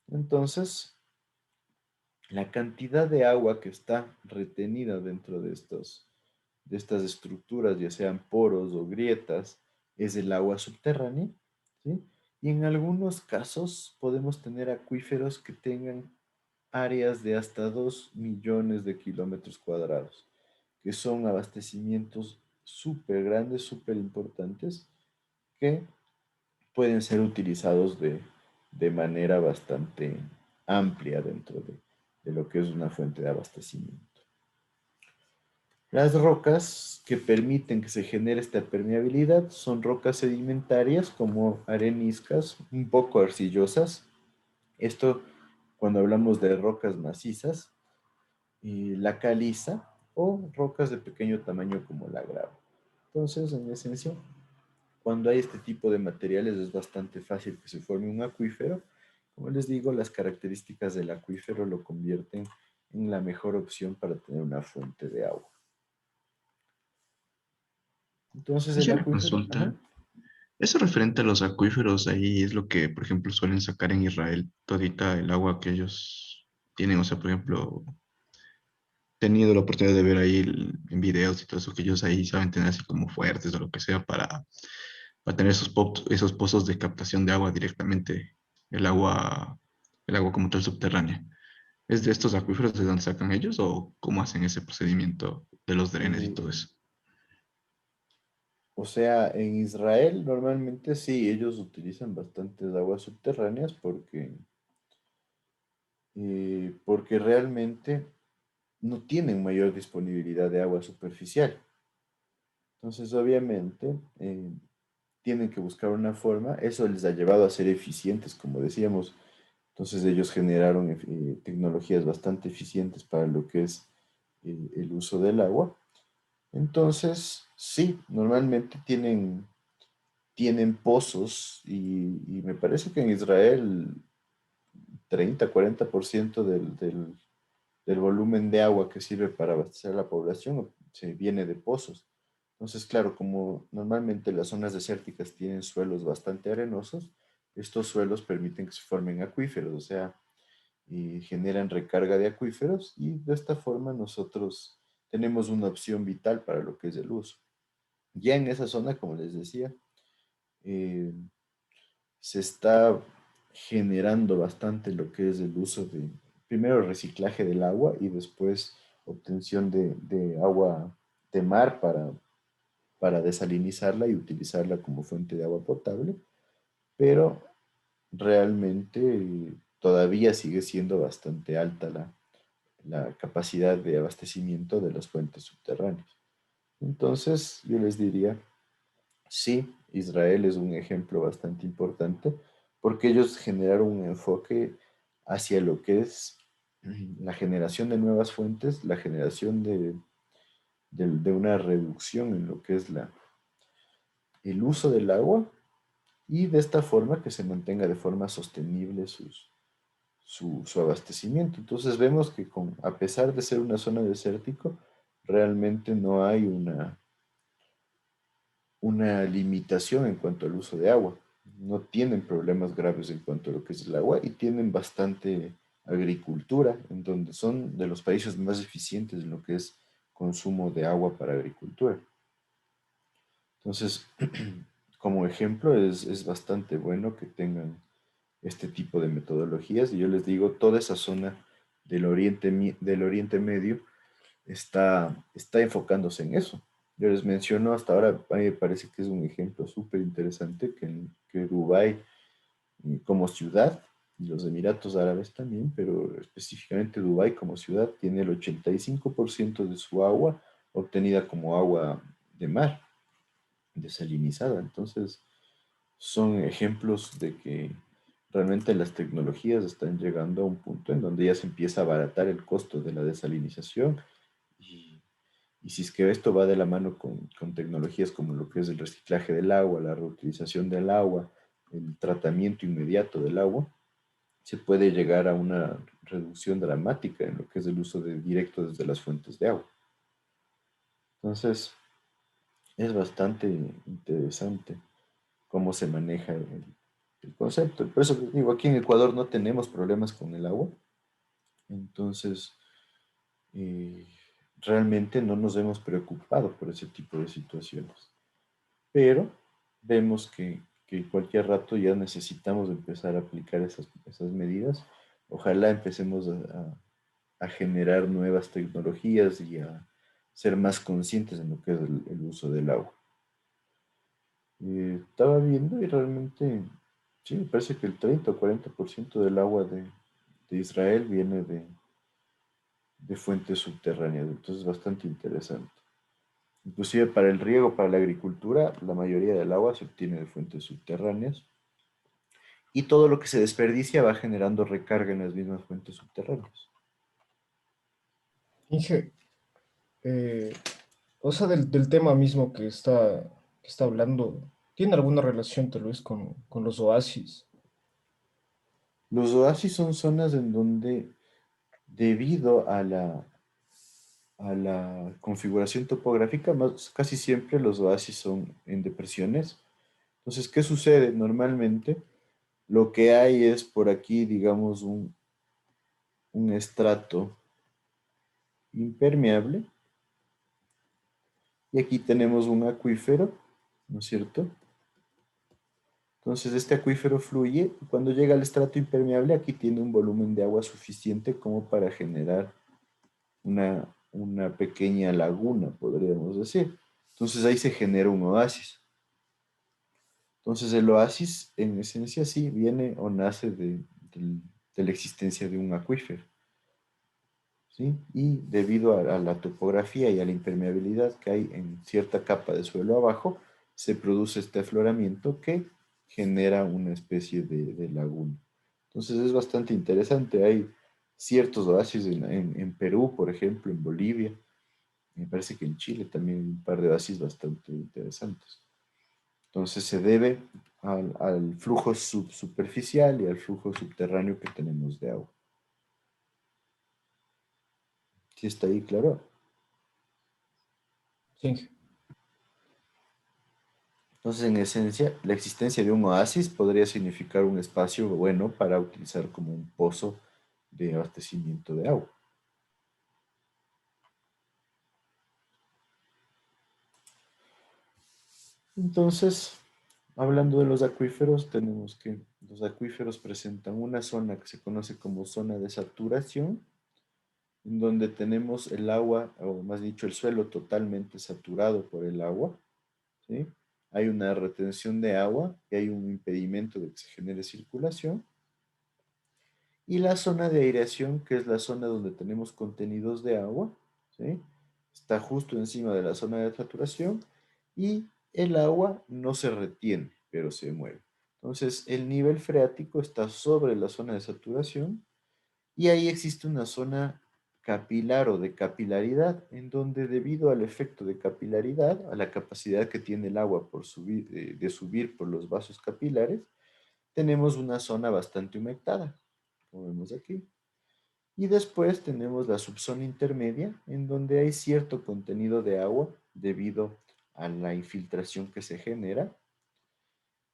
Entonces, la cantidad de agua que está retenida dentro de estas estructuras, ya sean poros o grietas, es el agua subterránea, ¿sí? Y en algunos casos podemos tener acuíferos que tengan áreas de hasta 2 millones de kilómetros cuadrados, que son abastecimientos súper grandes, súper importantes, que pueden ser utilizados de manera bastante amplia dentro de lo que es una fuente de abastecimiento. Las rocas que permiten que se genere esta permeabilidad son rocas sedimentarias como areniscas, un poco arcillosas. Esto cuando hablamos de rocas macizas, y la caliza o rocas de pequeño tamaño como la grava. Entonces, en esencia, cuando hay este tipo de materiales es bastante fácil que se forme un acuífero. Como les digo, las características del acuífero lo convierten en la mejor opción para tener una fuente de agua. Entonces el Hice una acuífero, ajá. consulta. Eso referente a los acuíferos, ahí es lo que, por ejemplo, suelen sacar en Israel, todita el agua que ellos tienen. O sea, por ejemplo, he tenido la oportunidad de ver ahí en videos y todo eso, que ellos ahí saben tener así como fuertes o lo que sea para tener esos pozos de captación de agua directamente, el agua, el agua como tal subterránea. ¿Es de estos acuíferos de donde sacan ellos o cómo hacen ese procedimiento de los drenes y Eh, todo eso? o sea, en Israel normalmente sí, ellos utilizan bastantes aguas subterráneas porque realmente no tienen mayor disponibilidad de agua superficial. Entonces, obviamente, tienen que buscar una forma. Eso les ha llevado a ser eficientes, como decíamos. Entonces, ellos generaron tecnologías bastante eficientes para lo que es el uso del agua. Entonces, sí, normalmente tienen pozos y me parece que en Israel 30-40% del volumen de agua que sirve para abastecer a la población se viene de pozos. Entonces, claro, como normalmente las zonas desérticas tienen suelos bastante arenosos, estos suelos permiten que se formen acuíferos, o sea, y generan recarga de acuíferos y de esta forma nosotros tenemos una opción vital para lo que es el uso. Ya en esa zona, como les decía, eh, se está generando bastante lo que es el uso de, primero, reciclaje del agua y después obtención de agua de mar para desalinizarla y utilizarla como fuente de agua potable, pero realmente todavía sigue siendo bastante alta la capacidad de abastecimiento de las fuentes subterráneas. Entonces, yo les diría, sí, Israel es un ejemplo bastante importante porque ellos generaron un enfoque hacia lo que es la generación de nuevas fuentes, la generación de una reducción en lo que es el uso del agua y de esta forma que se mantenga de forma sostenible su abastecimiento. Entonces vemos que a pesar de ser una zona desértico, realmente no hay una limitación en cuanto al uso de agua. No tienen problemas graves en cuanto a lo que es el agua y tienen bastante agricultura, en donde son de los países más eficientes en lo que es consumo de agua para agricultura. Entonces, como ejemplo, es bastante bueno que tengan este tipo de metodologías y yo les digo, toda esa zona del Oriente Medio está enfocándose en eso. Yo les menciono hasta ahora, a mí me parece que es un ejemplo súper interesante que Dubái como ciudad, y los Emiratos Árabes también, pero específicamente Dubái como ciudad, tiene el 85% de su agua obtenida como agua de mar, desalinizada. Entonces, son ejemplos de que realmente las tecnologías están llegando a un punto en donde ya se empieza a abaratar el costo de la desalinización y si es que esto va de la mano con tecnologías como lo que es el reciclaje del agua, la reutilización del agua, el tratamiento inmediato del agua, se puede llegar a una reducción dramática en lo que es el uso directo desde las fuentes de agua. Entonces, es bastante interesante cómo se maneja el concepto. Por eso digo, aquí en Ecuador no tenemos problemas con el agua. Entonces, realmente no nos hemos preocupado por ese tipo de situaciones. Pero vemos que cualquier rato ya necesitamos empezar a aplicar esas medidas. Ojalá empecemos a generar nuevas tecnologías y a ser más conscientes en lo que es el uso del agua. Estaba viendo y realmente, sí, me parece que el 30 o 40% del agua de Israel viene de fuentes subterráneas, entonces es bastante interesante. Inclusive para el riego, para la agricultura, la mayoría del agua se obtiene de fuentes subterráneas y todo lo que se desperdicia va generando recarga en las mismas fuentes subterráneas. Inge, o sea, del tema mismo que está hablando, ¿tiene alguna relación tal vez con los oasis? Los oasis son zonas en donde, debido a la configuración topográfica, casi siempre los oasis son en depresiones. Entonces, ¿qué sucede? Normalmente lo que hay es por aquí, digamos, un estrato impermeable y aquí tenemos un acuífero, ¿no es cierto? Entonces este acuífero fluye y cuando llega al estrato impermeable aquí tiene un volumen de agua suficiente como para generar una pequeña laguna, podríamos decir. Entonces ahí se genera un oasis. Entonces el oasis en esencia sí viene o nace de la existencia de un acuífero. ¿Sí? Y debido a la topografía y a la impermeabilidad que hay en cierta capa de suelo abajo, se produce este afloramiento que genera una especie de laguna. Entonces es bastante interesante. Hay ciertos oasis en Perú, por ejemplo, en Bolivia. Me parece que en Chile también hay un par de oasis bastante interesantes. Entonces se debe al flujo superficial y al flujo subterráneo que tenemos de agua. ¿Sí está ahí claro? Sí. Entonces, en esencia, la existencia de un oasis podría significar un espacio bueno para utilizar como un pozo de abastecimiento de agua. Entonces, hablando de los acuíferos, tenemos que los acuíferos presentan una zona que se conoce como zona de saturación, en donde tenemos el agua, o más dicho, el suelo totalmente saturado por el agua, ¿sí? Hay una retención de agua y hay un impedimento de que se genere circulación. Y la zona de aireación, que es la zona donde tenemos contenidos de agua, ¿sí? Está justo encima de la zona de saturación y el agua no se retiene, pero se mueve. Entonces, el nivel freático está sobre la zona de saturación y ahí existe una zona capilar o de capilaridad, en donde debido al efecto de capilaridad, a la capacidad que tiene el agua por subir, de subir por los vasos capilares, tenemos una zona bastante humectada, como vemos aquí. Y después tenemos la subzona intermedia, en donde hay cierto contenido de agua debido a la infiltración que se genera.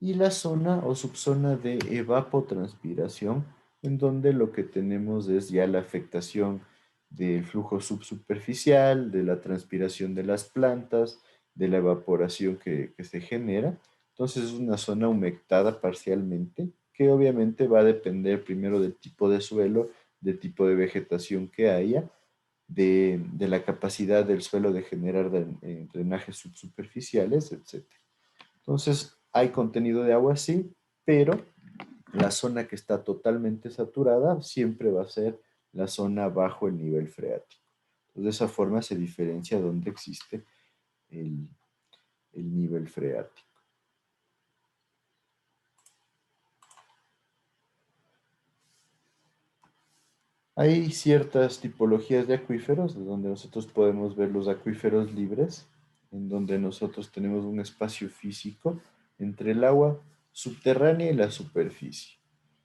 Y la zona o subzona de evapotranspiración, en donde lo que tenemos es ya la afectación del flujo subsuperficial, de la transpiración de las plantas, de la evaporación que se genera. Entonces es una zona humectada parcialmente, que obviamente va a depender primero del tipo de suelo, del tipo de vegetación que haya, de la capacidad del suelo de generar drenajes subsuperficiales, etc. Entonces, hay contenido de agua, sí, pero la zona que está totalmente saturada siempre va a ser la zona bajo el nivel freático. Entonces, de esa forma se diferencia donde existe el nivel freático. Hay ciertas tipologías de acuíferos, de donde nosotros podemos ver los acuíferos libres, en donde nosotros tenemos un espacio físico entre el agua subterránea y la superficie.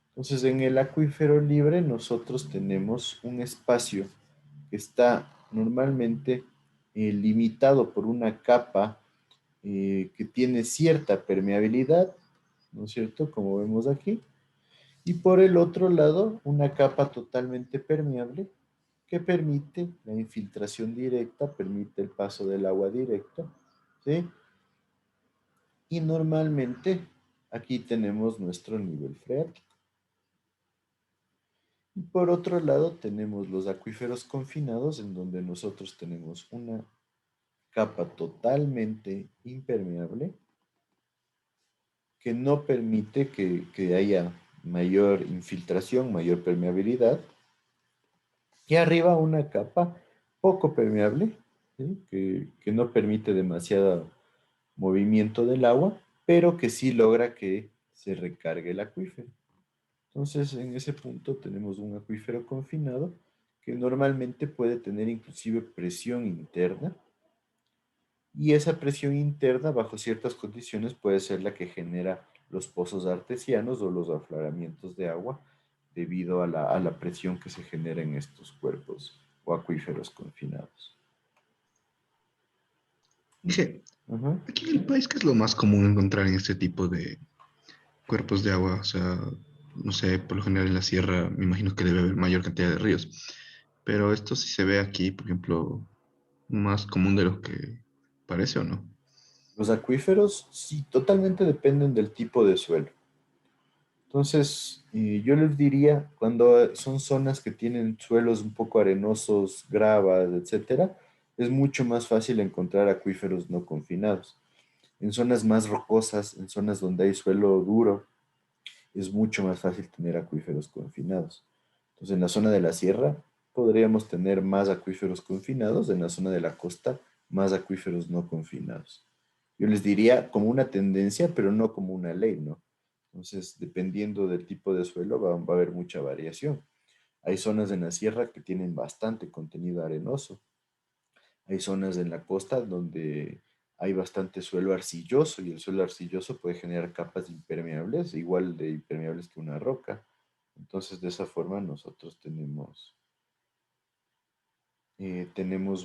Entonces, en el acuífero libre nosotros tenemos un espacio que está normalmente limitado por una capa que tiene cierta permeabilidad, ¿no es cierto? Como vemos aquí. Y por el otro lado, una capa totalmente permeable que permite la infiltración directa, permite el paso del agua directo, ¿sí? Y normalmente aquí tenemos nuestro nivel freático. Y por otro lado tenemos los acuíferos confinados, en donde nosotros tenemos una capa totalmente impermeable que no permite que haya mayor infiltración, mayor permeabilidad. Y arriba una capa poco permeable, ¿sí? que no permite demasiado movimiento del agua, pero que sí logra que se recargue el acuífero. Entonces, en ese punto tenemos un acuífero confinado que normalmente puede tener inclusive presión interna, y esa presión interna bajo ciertas condiciones puede ser la que genera los pozos artesianos o los afloramientos de agua debido a la presión que se genera en estos cuerpos o acuíferos confinados. Dije, Ajá. aquí en el país, ¿qué es lo más común encontrar en este tipo de cuerpos de agua? O sea, no sé, por lo general en la sierra me imagino que debe haber mayor cantidad de ríos. Pero esto sí se ve aquí, por ejemplo, más común de lo que parece o no. Los acuíferos sí, totalmente dependen del tipo de suelo. Entonces, yo les diría, cuando son zonas que tienen suelos un poco arenosos, gravas, etcétera, es mucho más fácil encontrar acuíferos no confinados. En zonas más rocosas, en zonas donde hay suelo duro, es mucho más fácil tener acuíferos confinados. Entonces, en la zona de la sierra podríamos tener más acuíferos confinados, en la zona de la costa más acuíferos no confinados. Yo les diría como una tendencia, pero no como una ley, ¿no? Entonces, dependiendo del tipo de suelo, va a haber mucha variación. Hay zonas en la sierra que tienen bastante contenido arenoso. Hay zonas en la costa donde hay bastante suelo arcilloso, y el suelo arcilloso puede generar capas impermeables, igual de impermeables que una roca. Entonces, de esa forma nosotros tenemos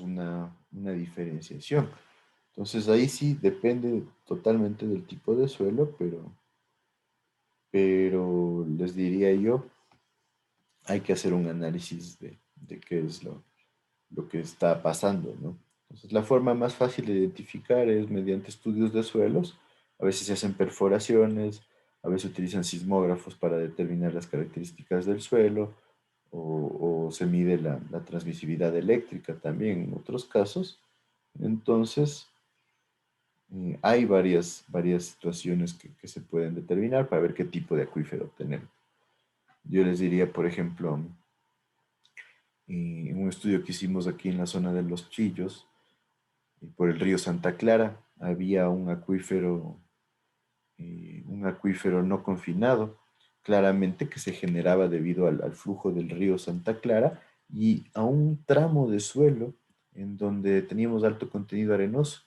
una diferenciación. Entonces, ahí sí depende totalmente del tipo de suelo, pero les diría yo, hay que hacer un análisis de qué es lo que está pasando, ¿no? Entonces, la forma más fácil de identificar es mediante estudios de suelos. A veces se hacen perforaciones, a veces utilizan sismógrafos para determinar las características del suelo, o se mide la transmisibilidad eléctrica también en otros casos. Entonces, hay varias situaciones que se pueden determinar para ver qué tipo de acuífero tenemos. Yo les diría, por ejemplo, en un estudio que hicimos aquí en la zona de Los Chillos, por el río Santa Clara, había un acuífero no confinado, claramente que se generaba debido al flujo del río Santa Clara y a un tramo de suelo en donde teníamos alto contenido arenoso,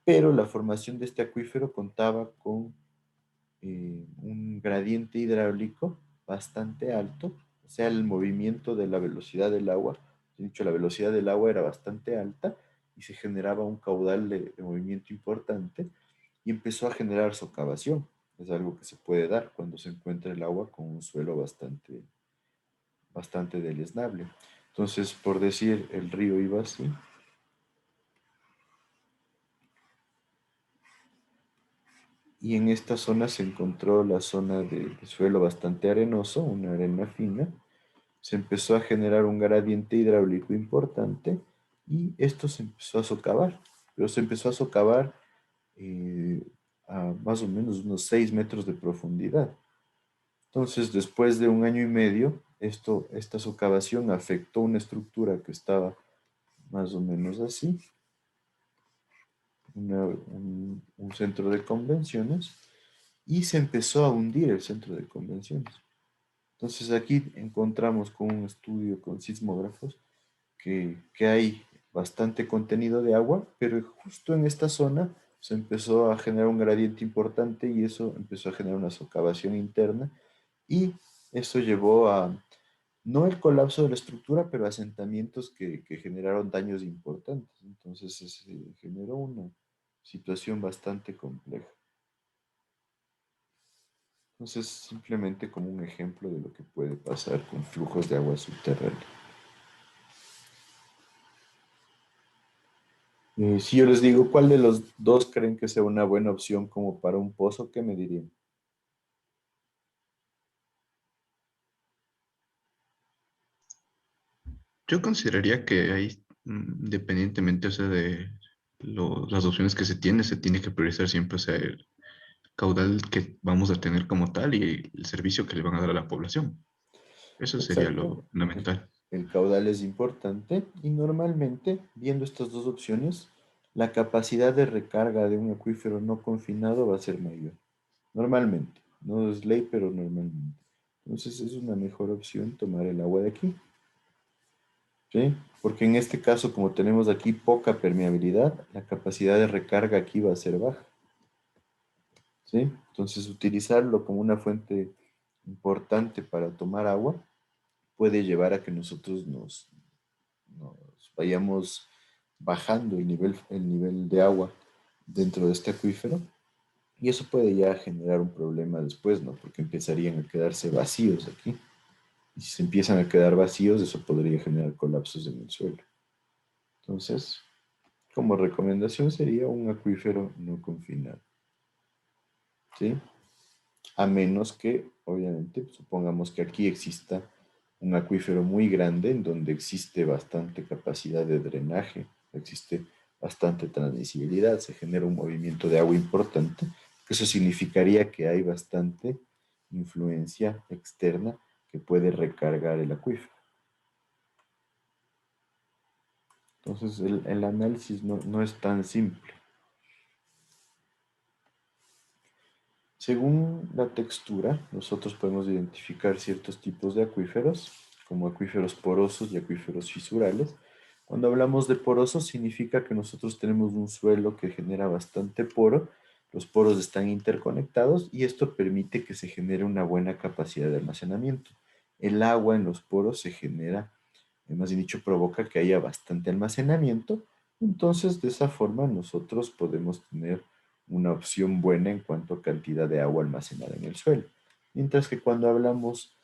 pero la formación de este acuífero contaba con un gradiente hidráulico bastante alto, o sea, el movimiento de la velocidad del agua, de hecho, la velocidad del agua era bastante alta y se generaba un caudal de movimiento importante, y empezó a generar socavación. Es algo que se puede dar cuando se encuentra el agua con un suelo bastante deleznable. Entonces, por decir, el río iba así. Y en esta zona se encontró la zona de suelo bastante arenoso, una arena fina. Se empezó a generar un gradiente hidráulico importante y esto se empezó a socavar, pero se empezó a socavar a más o menos unos 6 metros de profundidad. Entonces, después de un año y medio, esta socavación afectó una estructura que estaba más o menos así, un centro de convenciones, y se empezó a hundir el centro de convenciones. Entonces, aquí encontramos con un estudio con sismógrafos que hay bastante contenido de agua, pero justo en esta zona se empezó a generar un gradiente importante y eso empezó a generar una socavación interna y eso llevó a, no el colapso de la estructura, pero asentamientos que generaron daños importantes. Entonces se generó una situación bastante compleja. Entonces, simplemente como un ejemplo de lo que puede pasar con flujos de agua subterránea. Si yo les digo, ¿cuál de los dos creen que sea una buena opción como para un pozo? ¿Qué me dirían? Yo consideraría que ahí, independientemente, o sea, de las opciones que se tiene que priorizar siempre, o sea, el caudal que vamos a tener como tal y el servicio que le van a dar a la población. Eso sería Exacto. lo fundamental. El caudal es importante y normalmente, viendo estas dos opciones, la capacidad de recarga de un acuífero no confinado va a ser mayor. Normalmente. No es ley, pero normalmente. Entonces es una mejor opción tomar el agua de aquí. ¿Sí? Porque en este caso, como tenemos aquí poca permeabilidad, la capacidad de recarga aquí va a ser baja. ¿Sí? Entonces utilizarlo como una fuente importante para tomar agua puede llevar a que nosotros nos vayamos bajando el nivel de agua dentro de este acuífero y eso puede ya generar un problema después, ¿no? Porque empezarían a quedarse vacíos aquí. Y si se empiezan a quedar vacíos, eso podría generar colapsos en el suelo. Entonces, como recomendación sería un acuífero no confinado. ¿Sí? A menos que, obviamente, supongamos que aquí exista un acuífero muy grande en donde existe bastante capacidad de drenaje, existe bastante transmisibilidad, se genera un movimiento de agua importante, que eso significaría que hay bastante influencia externa que puede recargar el acuífero. Entonces, el análisis no es tan simple. Según la textura, nosotros podemos identificar ciertos tipos de acuíferos, como acuíferos porosos y acuíferos fisurales. Cuando hablamos de porosos, significa que nosotros tenemos un suelo que genera bastante poro, los poros están interconectados y esto permite que se genere una buena capacidad de almacenamiento. El agua en los poros se genera, más bien dicho, provoca que haya bastante almacenamiento, entonces de esa forma nosotros podemos tener una opción buena en cuanto a cantidad de agua almacenada en el suelo. Mientras que cuando hablamos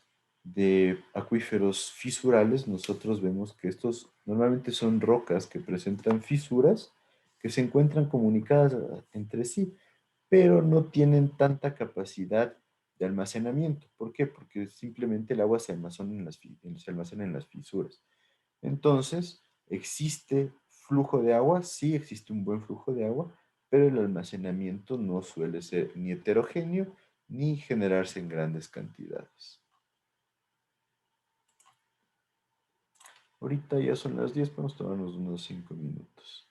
de acuíferos fisurales, nosotros vemos que estos normalmente son rocas que presentan fisuras que se encuentran comunicadas entre sí, pero no tienen tanta capacidad de almacenamiento. ¿Por qué? Porque simplemente el agua se almacena en las fisuras. Entonces, ¿existe flujo de agua? Sí, existe un buen flujo de agua, pero el almacenamiento no suele ser ni heterogéneo ni generarse en grandes cantidades. Ahorita ya son las 10, podemos tomarnos unos 5 minutos.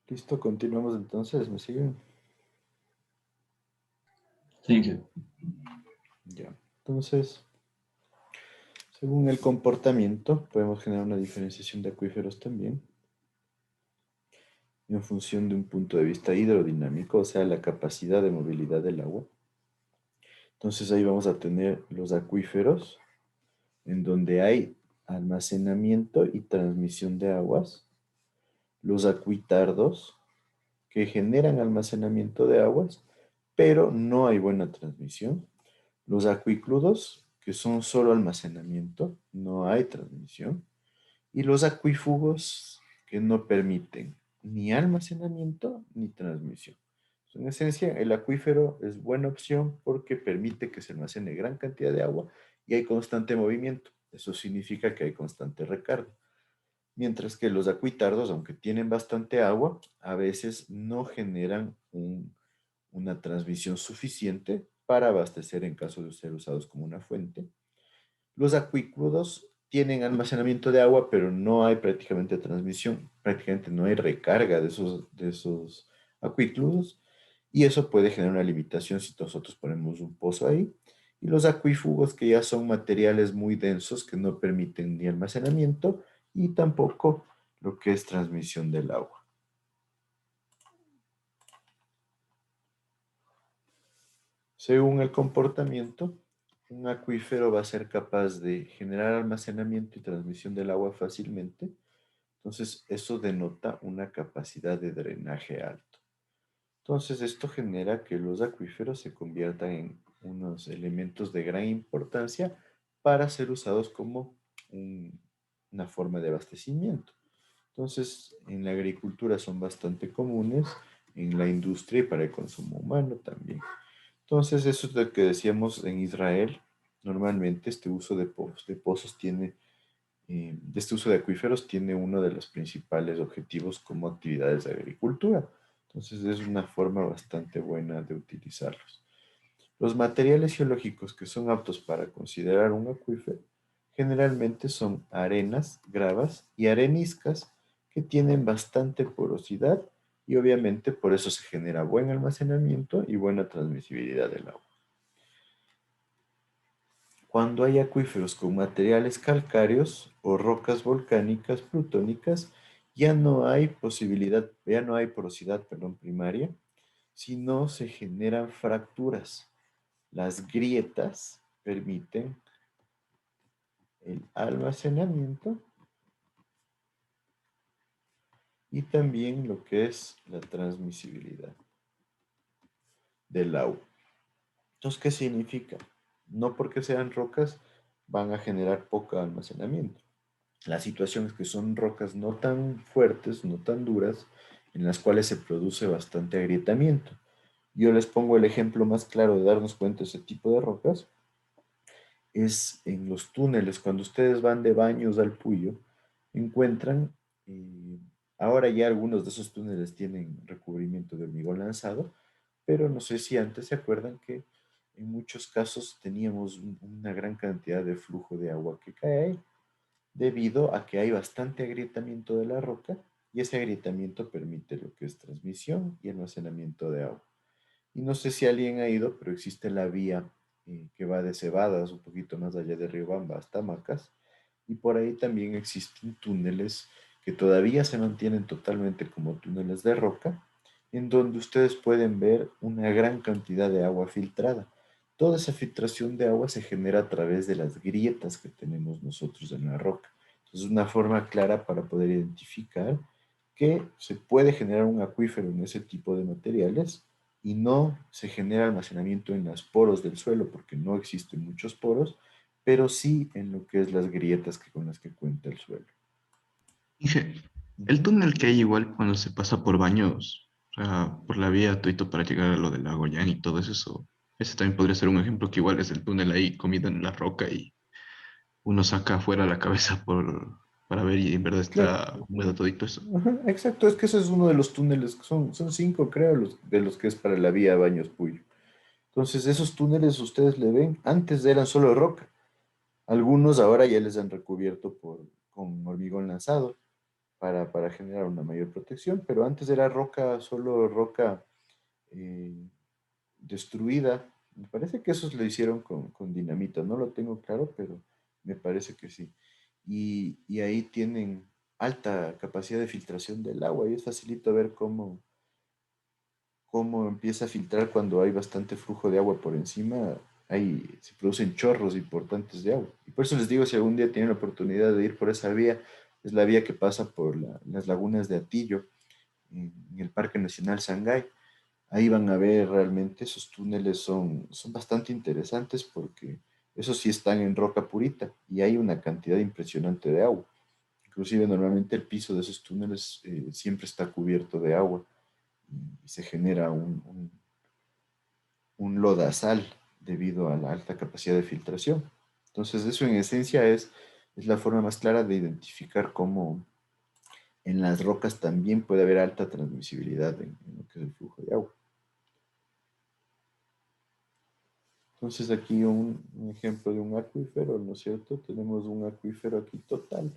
Listo, continuamos entonces, ¿me siguen? Sí, Inge. Ya. Entonces, según el comportamiento, podemos generar una diferenciación de acuíferos también en función de un punto de vista hidrodinámico, o sea, la capacidad de movilidad del agua. Entonces ahí vamos a tener los acuíferos en donde hay almacenamiento y transmisión de aguas, los acuitardos que generan almacenamiento de aguas, pero no hay buena transmisión, los acuícludos que son solo almacenamiento, no hay transmisión, y los acuífugos que no permiten ni almacenamiento ni transmisión. En esencia, el acuífero es buena opción porque permite que se almacene gran cantidad de agua y hay constante movimiento. Eso significa que hay constante recarga. Mientras que los acuitardos, aunque tienen bastante agua, a veces no generan una transmisión suficiente para abastecer en caso de ser usados como una fuente. Los acuículos tienen almacenamiento de agua, pero no hay prácticamente transmisión, prácticamente no hay recarga de esos acuículos y eso puede generar una limitación si nosotros ponemos un pozo ahí. Y los acuífugos que ya son materiales muy densos que no permiten ni almacenamiento y tampoco lo que es transmisión del agua. Según el comportamiento, un acuífero va a ser capaz de generar almacenamiento y transmisión del agua fácilmente. Entonces, eso denota una capacidad de drenaje alto. Entonces, esto genera que los acuíferos se conviertan en unos elementos de gran importancia para ser usados como una forma de abastecimiento. Entonces, en la agricultura son bastante comunes, en la industria y para el consumo humano también. Entonces, eso es lo que decíamos en Israel. Normalmente este uso de pozos tiene, este uso de acuíferos tiene uno de los principales objetivos como actividades de agricultura. Entonces, es una forma bastante buena de utilizarlos. Los materiales geológicos que son aptos para considerar un acuífero generalmente son arenas, gravas y areniscas que tienen bastante porosidad y obviamente por eso se genera buen almacenamiento y buena transmisibilidad del agua. Cuando hay acuíferos con materiales calcáreos o rocas volcánicas plutónicas, ya no hay porosidad, primaria, sino se generan fracturas. Las grietas permiten el almacenamiento y también lo que es la transmisibilidad del agua. Entonces, ¿qué significa? No porque sean rocas van a generar poco almacenamiento. La situación es que son rocas no tan fuertes, no tan duras, en las cuales se produce bastante agrietamiento. Yo les pongo el ejemplo más claro de darnos cuenta de ese tipo de rocas. Es en los túneles, cuando ustedes van de Baños al Puyo, encuentran, ahora ya algunos de esos túneles tienen recubrimiento de hormigón lanzado, pero no sé si antes se acuerdan que en muchos casos teníamos una gran cantidad de flujo de agua que cae ahí, debido a que hay bastante agrietamiento de la roca y ese agrietamiento permite lo que es transmisión y almacenamiento de agua. Y no sé si alguien ha ido, pero existe la vía que va de Cebadas, un poquito más allá de Riobamba, hasta Macas. Y por ahí también existen túneles que todavía se mantienen totalmente como túneles de roca, en donde ustedes pueden ver una gran cantidad de agua filtrada. Toda esa filtración de agua se genera a través de las grietas que tenemos nosotros en la roca. Entonces, es una forma clara para poder identificar que se puede generar un acuífero en ese tipo de materiales y no se genera almacenamiento en los poros del suelo porque no existen muchos poros, pero sí en lo que es las grietas con las que cuenta el suelo. Dije, el túnel que hay igual cuando se pasa por Baños, o sea, por la vía Tuito para llegar a lo del lago Yan y todo eso, ese también podría ser un ejemplo que igual es el túnel ahí comido en la roca y uno saca afuera la cabeza para ver y en verdad Claro. está húmedo todito eso. Ajá, exacto, es que ese es uno de los túneles, son 5 creo, de los que es para la vía Baños Puyo. Entonces esos túneles ustedes le ven, antes eran solo roca, algunos ahora ya les han recubierto con hormigón lanzado, para generar una mayor protección, pero antes era roca, solo roca destruida. Me parece que esos lo hicieron con dinamita, no lo tengo claro, pero me parece que sí. Y ahí tienen alta capacidad de filtración del agua y es facilito ver cómo empieza a filtrar cuando hay bastante flujo de agua por encima. Ahí se producen chorros importantes de agua. Y por eso les digo, si algún día tienen la oportunidad de ir por esa vía, es la vía que pasa por las lagunas de Atillo, en el Parque Nacional Sangay. Ahí van a ver realmente esos túneles son bastante interesantes porque esos sí están en roca purita y hay una cantidad impresionante de agua. Inclusive normalmente el piso de esos túneles siempre está cubierto de agua y se genera un lodazal debido a la alta capacidad de filtración. Entonces eso en esencia es la forma más clara de identificar cómo en las rocas también puede haber alta transmisibilidad en lo que es el flujo de agua. Entonces aquí un ejemplo de un acuífero, ¿no es cierto? Tenemos un acuífero aquí total.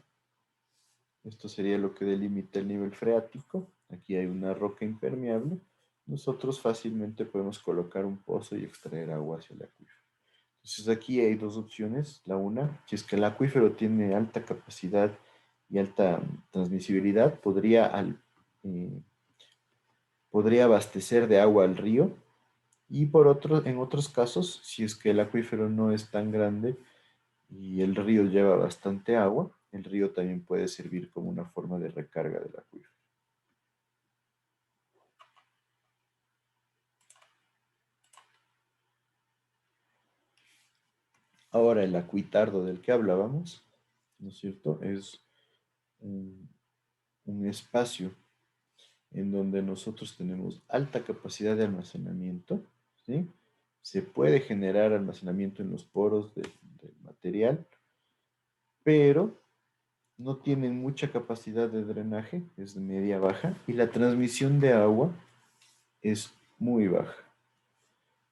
Esto sería lo que delimita el nivel freático. Aquí hay una roca impermeable. Nosotros fácilmente podemos colocar un pozo y extraer agua hacia el acuífero. Entonces aquí hay dos opciones. La una, si es que el acuífero tiene alta capacidad y alta transmisibilidad, podría abastecer de agua al río. Y en otros casos, si es que el acuífero no es tan grande y el río lleva bastante agua, el río también puede servir como una forma de recarga del acuífero. Ahora el acuitardo del que hablábamos, ¿no es cierto? Es un espacio en donde nosotros tenemos alta capacidad de almacenamiento, ¿sí? Se puede generar almacenamiento en los poros del material, pero no tienen mucha capacidad de drenaje, es de media baja, y la transmisión de agua es muy baja.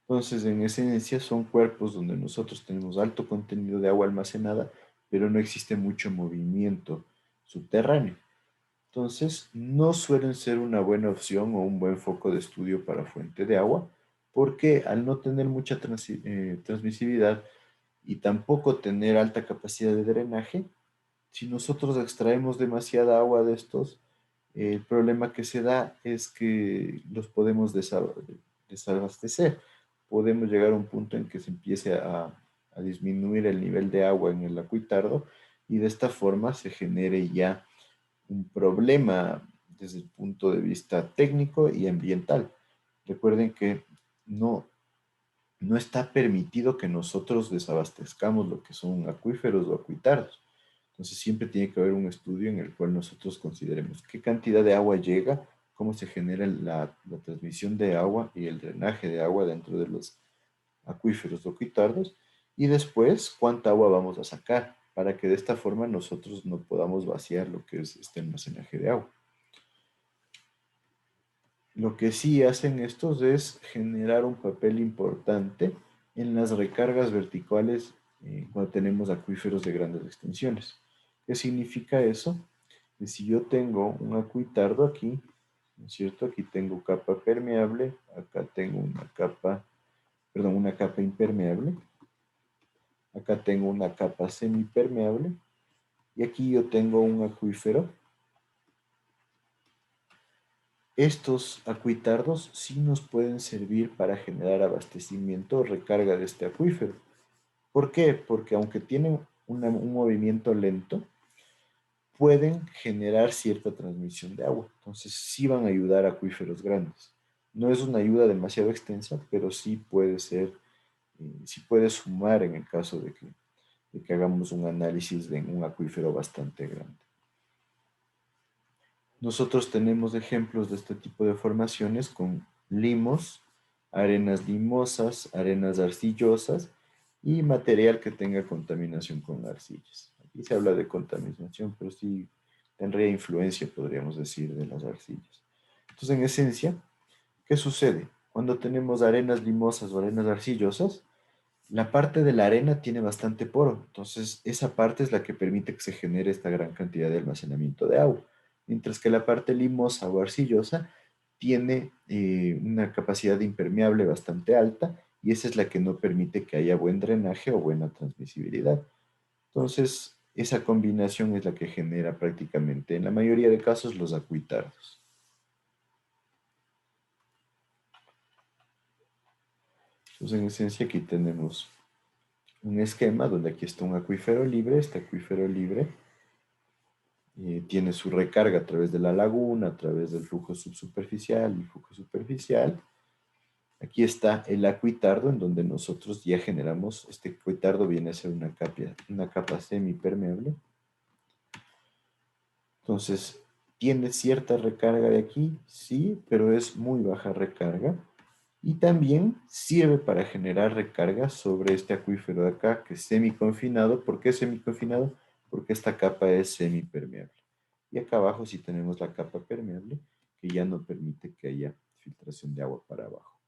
Entonces, en esencia, son cuerpos donde nosotros tenemos alto contenido de agua almacenada, pero no existe mucho movimiento subterráneo. Entonces, no suelen ser una buena opción o un buen foco de estudio para fuente de agua, porque al no tener mucha transmisibilidad y tampoco tener alta capacidad de drenaje, si nosotros extraemos demasiada agua de estos, el problema que se da es que los podemos desabastecer. Podemos llegar a un punto en que se empiece a disminuir el nivel de agua en el acuitardo y de esta forma se genere ya un problema desde el punto de vista técnico y ambiental. Recuerden que no está permitido que nosotros desabastezcamos lo que son acuíferos o acuitardos. Entonces siempre tiene que haber un estudio en el cual nosotros consideremos qué cantidad de agua llega, cómo se genera la transmisión de agua y el drenaje de agua dentro de los acuíferos o acuitardos y después cuánta agua vamos a sacar para que de esta forma nosotros no podamos vaciar lo que es este almacenaje de agua. Lo que sí hacen estos es generar un papel importante en las recargas verticales cuando tenemos acuíferos de grandes extensiones. ¿Qué significa eso? Que si yo tengo un acuitardo aquí, ¿no es cierto? Aquí tengo capa permeable, acá tengo una capa impermeable, acá tengo una capa semipermeable y aquí yo tengo un acuífero. Estos acuitardos sí nos pueden servir para generar abastecimiento o recarga de este acuífero. ¿Por qué? Porque aunque tienen un movimiento lento, pueden generar cierta transmisión de agua. Entonces sí van a ayudar a acuíferos grandes. No es una ayuda demasiado extensa, pero sí puede ser, sí puede sumar en el caso de que hagamos un análisis de un acuífero bastante grande. Nosotros tenemos ejemplos de este tipo de formaciones con limos, arenas limosas, arenas arcillosas y material que tenga contaminación con arcillas. Aquí se habla de contaminación, pero sí tendría influencia, podríamos decir, de las arcillas. Entonces, en esencia, ¿qué sucede? Cuando tenemos arenas limosas o arenas arcillosas, la parte de la arena tiene bastante poro, entonces esa parte es la que permite que se genere esta gran cantidad de almacenamiento de agua. mientras que la parte limosa o arcillosa tiene una capacidad impermeable bastante alta y esa es la que no permite que haya buen drenaje o buena transmisibilidad. Entonces, esa combinación es la que genera prácticamente, en la mayoría de casos, los acuitardos. Entonces, en esencia, aquí tenemos un esquema donde aquí está un acuífero libre. Este acuífero libre tiene su recarga a través de la laguna, a través del flujo subsuperficial y flujo superficial. Aquí está el acuitardo, en donde nosotros ya generamos, este acuitardo viene a ser una capa semipermeable. Entonces, ¿tiene cierta recarga de aquí? Sí, pero es muy baja recarga. Y también sirve para generar recarga sobre este acuífero de acá, que es semiconfinado. ¿Por qué semiconfinado? Porque esta capa es semipermeable. Y acá abajo sí tenemos la capa permeable, que ya no permite que haya filtración de agua para abajo.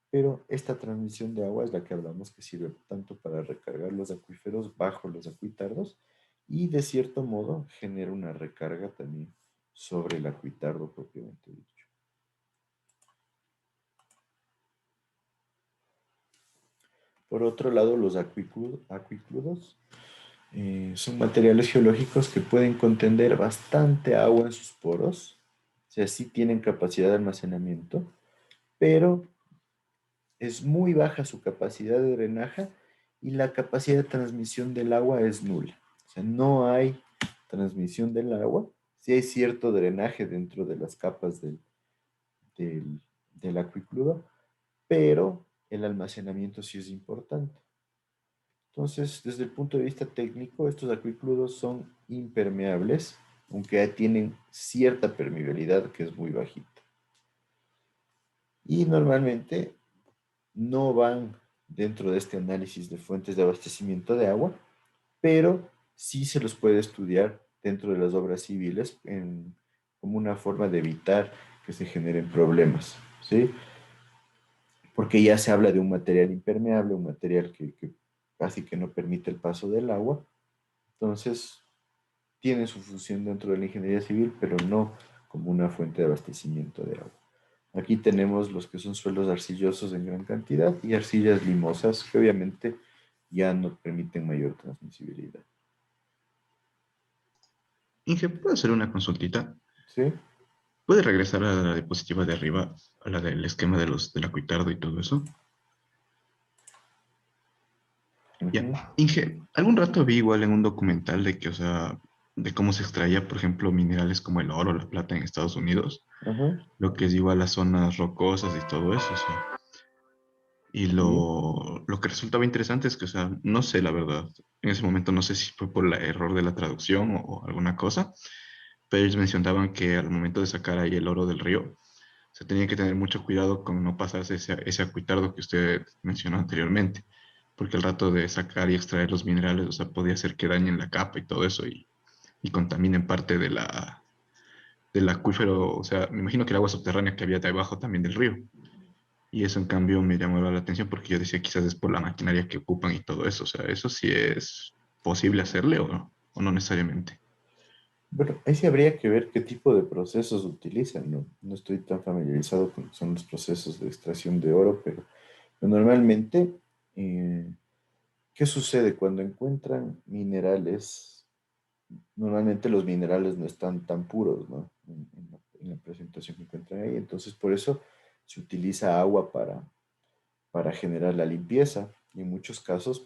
Pero esta transmisión de agua es la que hablamos que sirve tanto para recargar los acuíferos bajo los acuitardos y de cierto modo genera una recarga también sobre el acuitardo propiamente dicho. Por otro lado, los acuícludos son materiales geológicos que pueden contener bastante agua en sus poros, o sea, sí tienen capacidad de almacenamiento, pero es muy baja su capacidad de drenaje y la capacidad de transmisión del agua es nula. O sea, no hay transmisión del agua, sí hay cierto drenaje dentro de las capas del acuícludo, pero el almacenamiento sí es importante. Entonces, desde el punto de vista técnico, estos acuícludos son impermeables, aunque tienen cierta permeabilidad que es muy bajita. Y normalmente no van dentro de este análisis de fuentes de abastecimiento de agua, pero sí se los puede estudiar dentro de las obras civiles como una forma de evitar que se generen problemas, ¿sí? Porque ya se habla de un material impermeable, un material que casi que no permite el paso del agua. Entonces, tiene su función dentro de la ingeniería civil, pero no como una fuente de abastecimiento de agua. Aquí tenemos los que son suelos arcillosos en gran cantidad y arcillas limosas que obviamente ya no permiten mayor transmisibilidad. Inge, ¿puedo hacer una consultita? ¿Sí? ¿Puede regresar a la diapositiva de arriba, a la del esquema del acuitardo y todo eso? Ya. Inge, algún rato vi igual en un documental de que, o sea, de cómo se extraía, por ejemplo, minerales como el oro, la plata en Estados Unidos, lo que es igual las zonas rocosas y todo eso, o sea. Y lo que resultaba interesante es que, o sea, no sé la verdad, en ese momento no sé si fue por el error de la traducción o alguna cosa, pero ellos mencionaban que al momento de sacar ahí el oro del río, se tenía que tener mucho cuidado con no pasarse ese acuitardo que usted mencionó anteriormente, porque al rato de sacar y extraer los minerales, o sea, podía hacer que dañen la capa y todo eso y contaminen parte del acuífero, o sea, me imagino que el agua subterránea que había de abajo también del río. Y eso en cambio me llamó la atención porque yo decía quizás es por la maquinaria que ocupan y todo eso, o sea, eso sí es posible hacerle o no necesariamente. Bueno, ahí sí habría que ver qué tipo de procesos utilizan, ¿no? No estoy tan familiarizado con lo que son los procesos de extracción de oro, pero normalmente, ¿qué sucede cuando encuentran minerales? Normalmente los minerales no están tan puros, ¿no? En la presentación que encuentran ahí. Entonces, por eso se utiliza agua para generar la limpieza y en muchos casos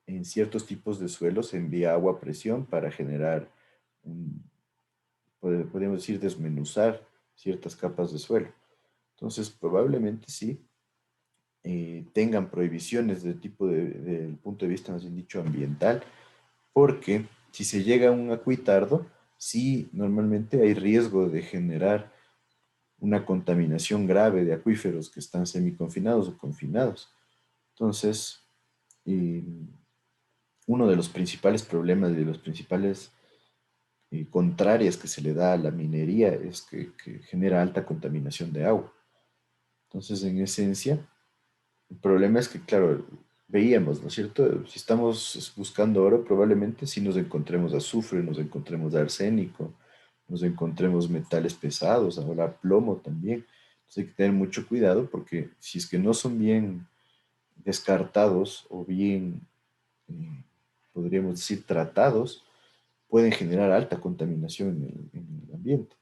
en ciertos tipos de suelos se envía agua a presión para generar, podríamos decir, desmenuzar ciertas capas de suelo. Entonces, probablemente sí tengan prohibiciones del punto de vista, más bien dicho, ambiental, porque si se llega a un acuitardo, sí, normalmente hay riesgo de generar una contaminación grave de acuíferos que están semiconfinados o confinados. Entonces, uno de los principales problemas y de los principales contrarias que se le da a la minería es que genera alta contaminación de agua. Entonces, en esencia, el problema es que, claro, veíamos, ¿no es cierto? Si estamos buscando oro, probablemente sí nos encontremos azufre, nos encontremos arsénico, nos encontremos metales pesados, ahora plomo también. Entonces hay que tener mucho cuidado porque si es que no son bien descartados o bien, eh, podríamos decir, tratados, pueden generar alta contaminación en el ambiente.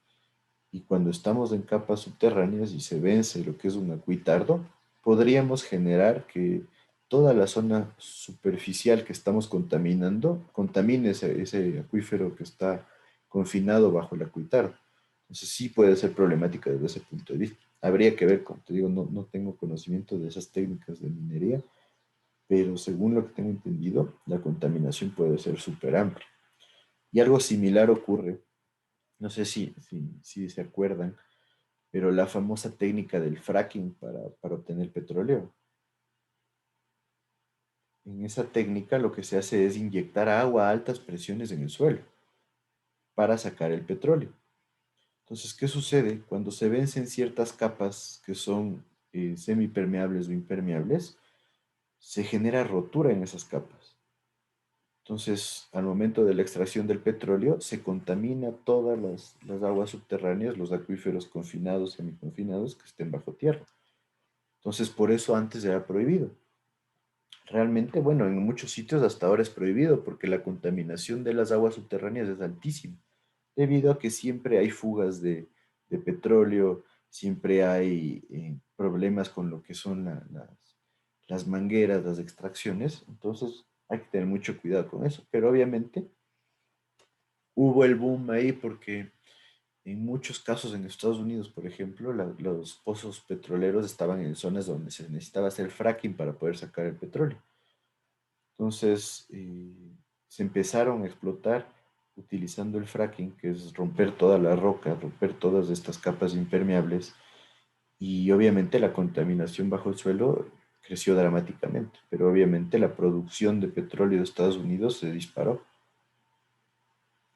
Y cuando estamos en capas subterráneas y se vence lo que es un acuitardo, podríamos generar que toda la zona superficial que estamos contaminando contamine ese acuífero que está confinado bajo el acuitardo. Entonces sí puede ser problemática desde ese punto de vista. Habría que ver, como te digo, no tengo conocimiento de esas técnicas de minería, pero según lo que tengo entendido, la contaminación puede ser súper amplia. Y algo similar ocurre, no sé si se acuerdan, pero la famosa técnica del fracking para obtener petróleo. En esa técnica lo que se hace es inyectar agua a altas presiones en el suelo para sacar el petróleo. Entonces, ¿qué sucede? Cuando se vencen ciertas capas que son semipermeables o impermeables, se genera rotura en esas capas. Entonces, al momento de la extracción del petróleo, se contamina todas las aguas subterráneas, los acuíferos confinados, semiconfinados que estén bajo tierra. Entonces, por eso antes era prohibido. Realmente, bueno, en muchos sitios hasta ahora es prohibido porque la contaminación de las aguas subterráneas es altísima, debido a que siempre hay fugas de petróleo, siempre hay problemas con lo que son las mangueras, las extracciones. Entonces, hay que tener mucho cuidado con eso. Pero obviamente hubo el boom ahí porque en muchos casos en Estados Unidos, por ejemplo, los pozos petroleros estaban en zonas donde se necesitaba hacer fracking para poder sacar el petróleo. Entonces, se empezaron a explotar utilizando el fracking, que es romper toda la roca, romper todas estas capas impermeables, y obviamente la contaminación bajo el suelo creció dramáticamente, pero obviamente la producción de petróleo de Estados Unidos se disparó.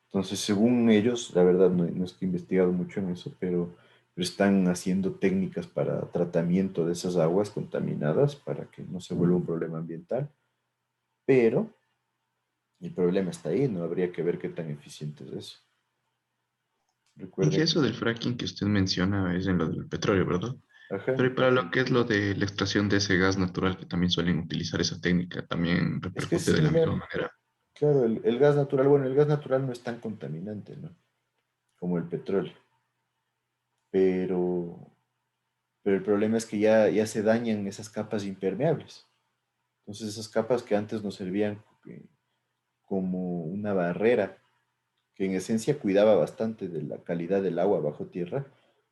Entonces, según ellos, la verdad no es que he investigado mucho en eso, pero están haciendo técnicas para tratamiento de esas aguas contaminadas para que no se vuelva un problema ambiental. Pero el problema está ahí, no habría que ver qué tan eficiente es eso. Y Recuerden eso del que... fracking que usted menciona es en lo del petróleo, ¿verdad? Ajá. Pero y para lo que es lo de la extracción de ese gas natural, que también suelen utilizar esa técnica, también Es que es repercute de la misma similar. manera. Claro, el gas natural, bueno, el gas natural no es tan contaminante, ¿no? Como el petróleo. Pero, pero el problema es que ya se dañan esas capas impermeables. Entonces esas capas que antes nos servían como una barrera, que en esencia cuidaba bastante de la calidad del agua bajo tierra,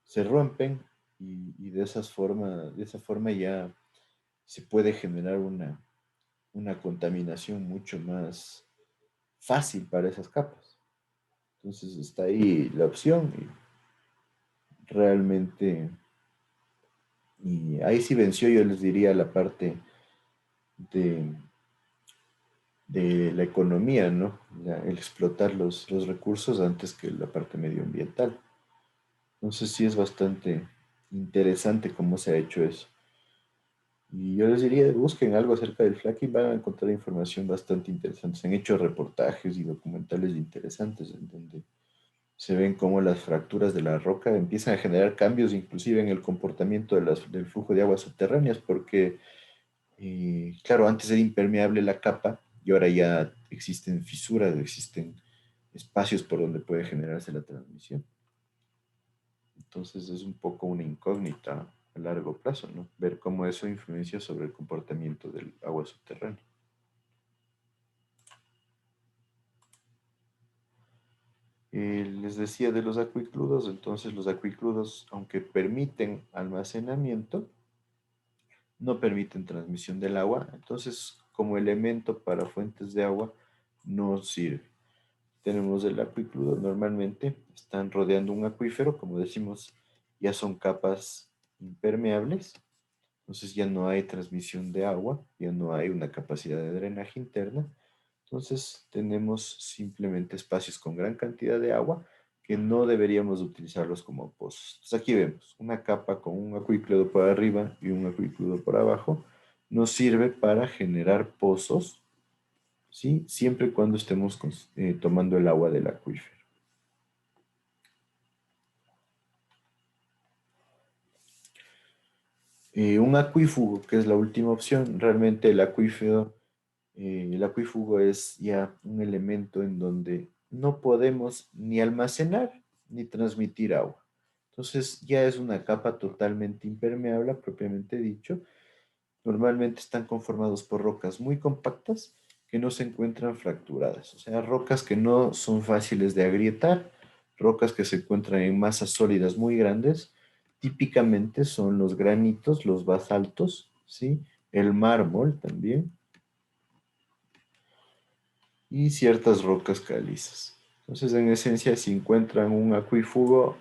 se rompen y de esa forma ya se puede generar una contaminación mucho más fácil para esas capas. Entonces está ahí la opción y realmente, y ahí sí venció, yo les diría, la parte de, de la economía, ¿no? El explotar los recursos antes que la parte medioambiental. Entonces sí es bastante interesante cómo se ha hecho eso. Y yo les diría, busquen algo acerca del fracking, van a encontrar información bastante interesante. Se han hecho reportajes y documentales interesantes en donde se ven cómo las fracturas de la roca empiezan a generar cambios inclusive en el comportamiento del flujo de aguas subterráneas, porque, claro, antes era impermeable la capa y ahora ya existen fisuras, existen espacios por donde puede generarse la transmisión. Entonces es un poco una incógnita a largo plazo, ¿no? Ver cómo eso influencia sobre el comportamiento del agua subterránea. Les decía de los acuicludos, entonces los acuicludos, aunque permiten almacenamiento, no permiten transmisión del agua, entonces como elemento para fuentes de agua no sirve. Tenemos el acuicludo, normalmente están rodeando un acuífero, como decimos, ya son capas impermeables, entonces ya no hay transmisión de agua, ya no hay una capacidad de drenaje interna, entonces tenemos simplemente espacios con gran cantidad de agua que no deberíamos utilizarlos como pozos. Entonces aquí vemos una capa con un acuíclodo por arriba y un acuíclodo por abajo. Nos sirve para generar pozos, ¿sí? Siempre y cuando estemos tomando el agua del acuífero. Un acuífugo, que es la última opción. Realmente el acuífugo es ya un elemento en donde no podemos ni almacenar ni transmitir agua. Entonces ya es una capa totalmente impermeable, propiamente dicho. Normalmente están conformados por rocas muy compactas que no se encuentran fracturadas, o sea, rocas que no son fáciles de agrietar, rocas que se encuentran en masas sólidas muy grandes. Típicamente son los granitos, los basaltos, ¿sí? El mármol también y ciertas rocas calizas. Entonces, en esencia, si encuentran un acuífugo,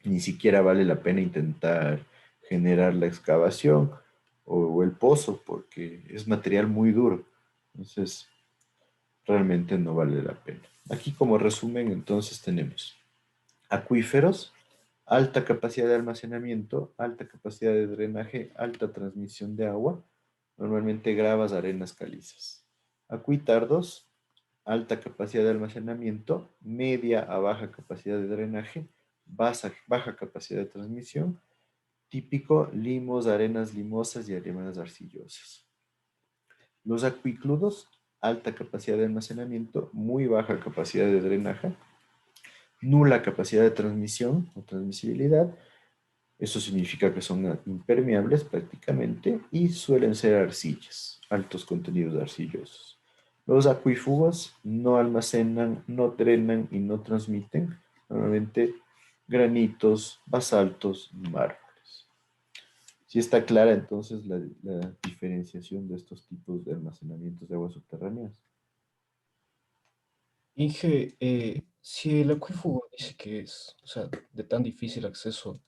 ni siquiera vale la pena intentar generar la excavación o el pozo, porque es material muy duro. Entonces, realmente no vale la pena. Aquí como resumen, entonces tenemos acuíferos, alta capacidad de almacenamiento, alta capacidad de drenaje, alta transmisión de agua, normalmente gravas, arenas calizas. Acuítardos, alta capacidad de almacenamiento, media a baja capacidad de drenaje, baja capacidad de transmisión, típico limos, arenas limosas y arenas arcillosas. Los acuícludos, alta capacidad de almacenamiento, muy baja capacidad de drenaje, nula capacidad de transmisión o transmisibilidad. Eso significa que son impermeables prácticamente y suelen ser arcillas, altos contenidos arcillosos. Los acuífugos no almacenan, no drenan y no transmiten, normalmente granitos, basaltos, mármoles. Si está clara entonces la diferenciación de estos tipos de almacenamientos de aguas subterráneas. Inge, si el acuífugo dice que es, o sea, de tan difícil acceso,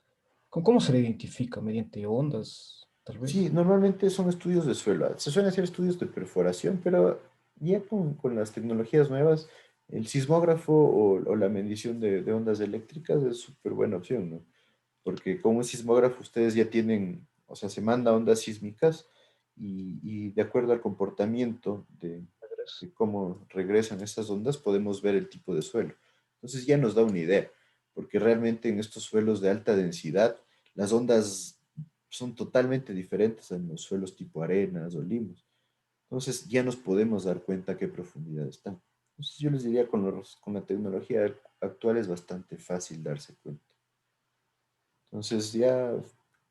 ¿cómo se le identifica? ¿Mediante ondas, tal Sí, vez? normalmente son estudios de suelo. Se suelen hacer estudios de perforación, pero ya con las tecnologías nuevas, el sismógrafo o la medición de ondas eléctricas es súper buena opción, ¿no? Porque con un sismógrafo ustedes ya tienen, o sea, se manda ondas sísmicas y de acuerdo al comportamiento de cómo regresan esas ondas, podemos ver el tipo de suelo. Entonces ya nos da una idea, porque realmente en estos suelos de alta densidad, las ondas son totalmente diferentes en los suelos tipo arenas o limos. Entonces ya nos podemos dar cuenta a qué profundidad están. Entonces yo les diría con la tecnología actual es bastante fácil darse cuenta. Entonces ya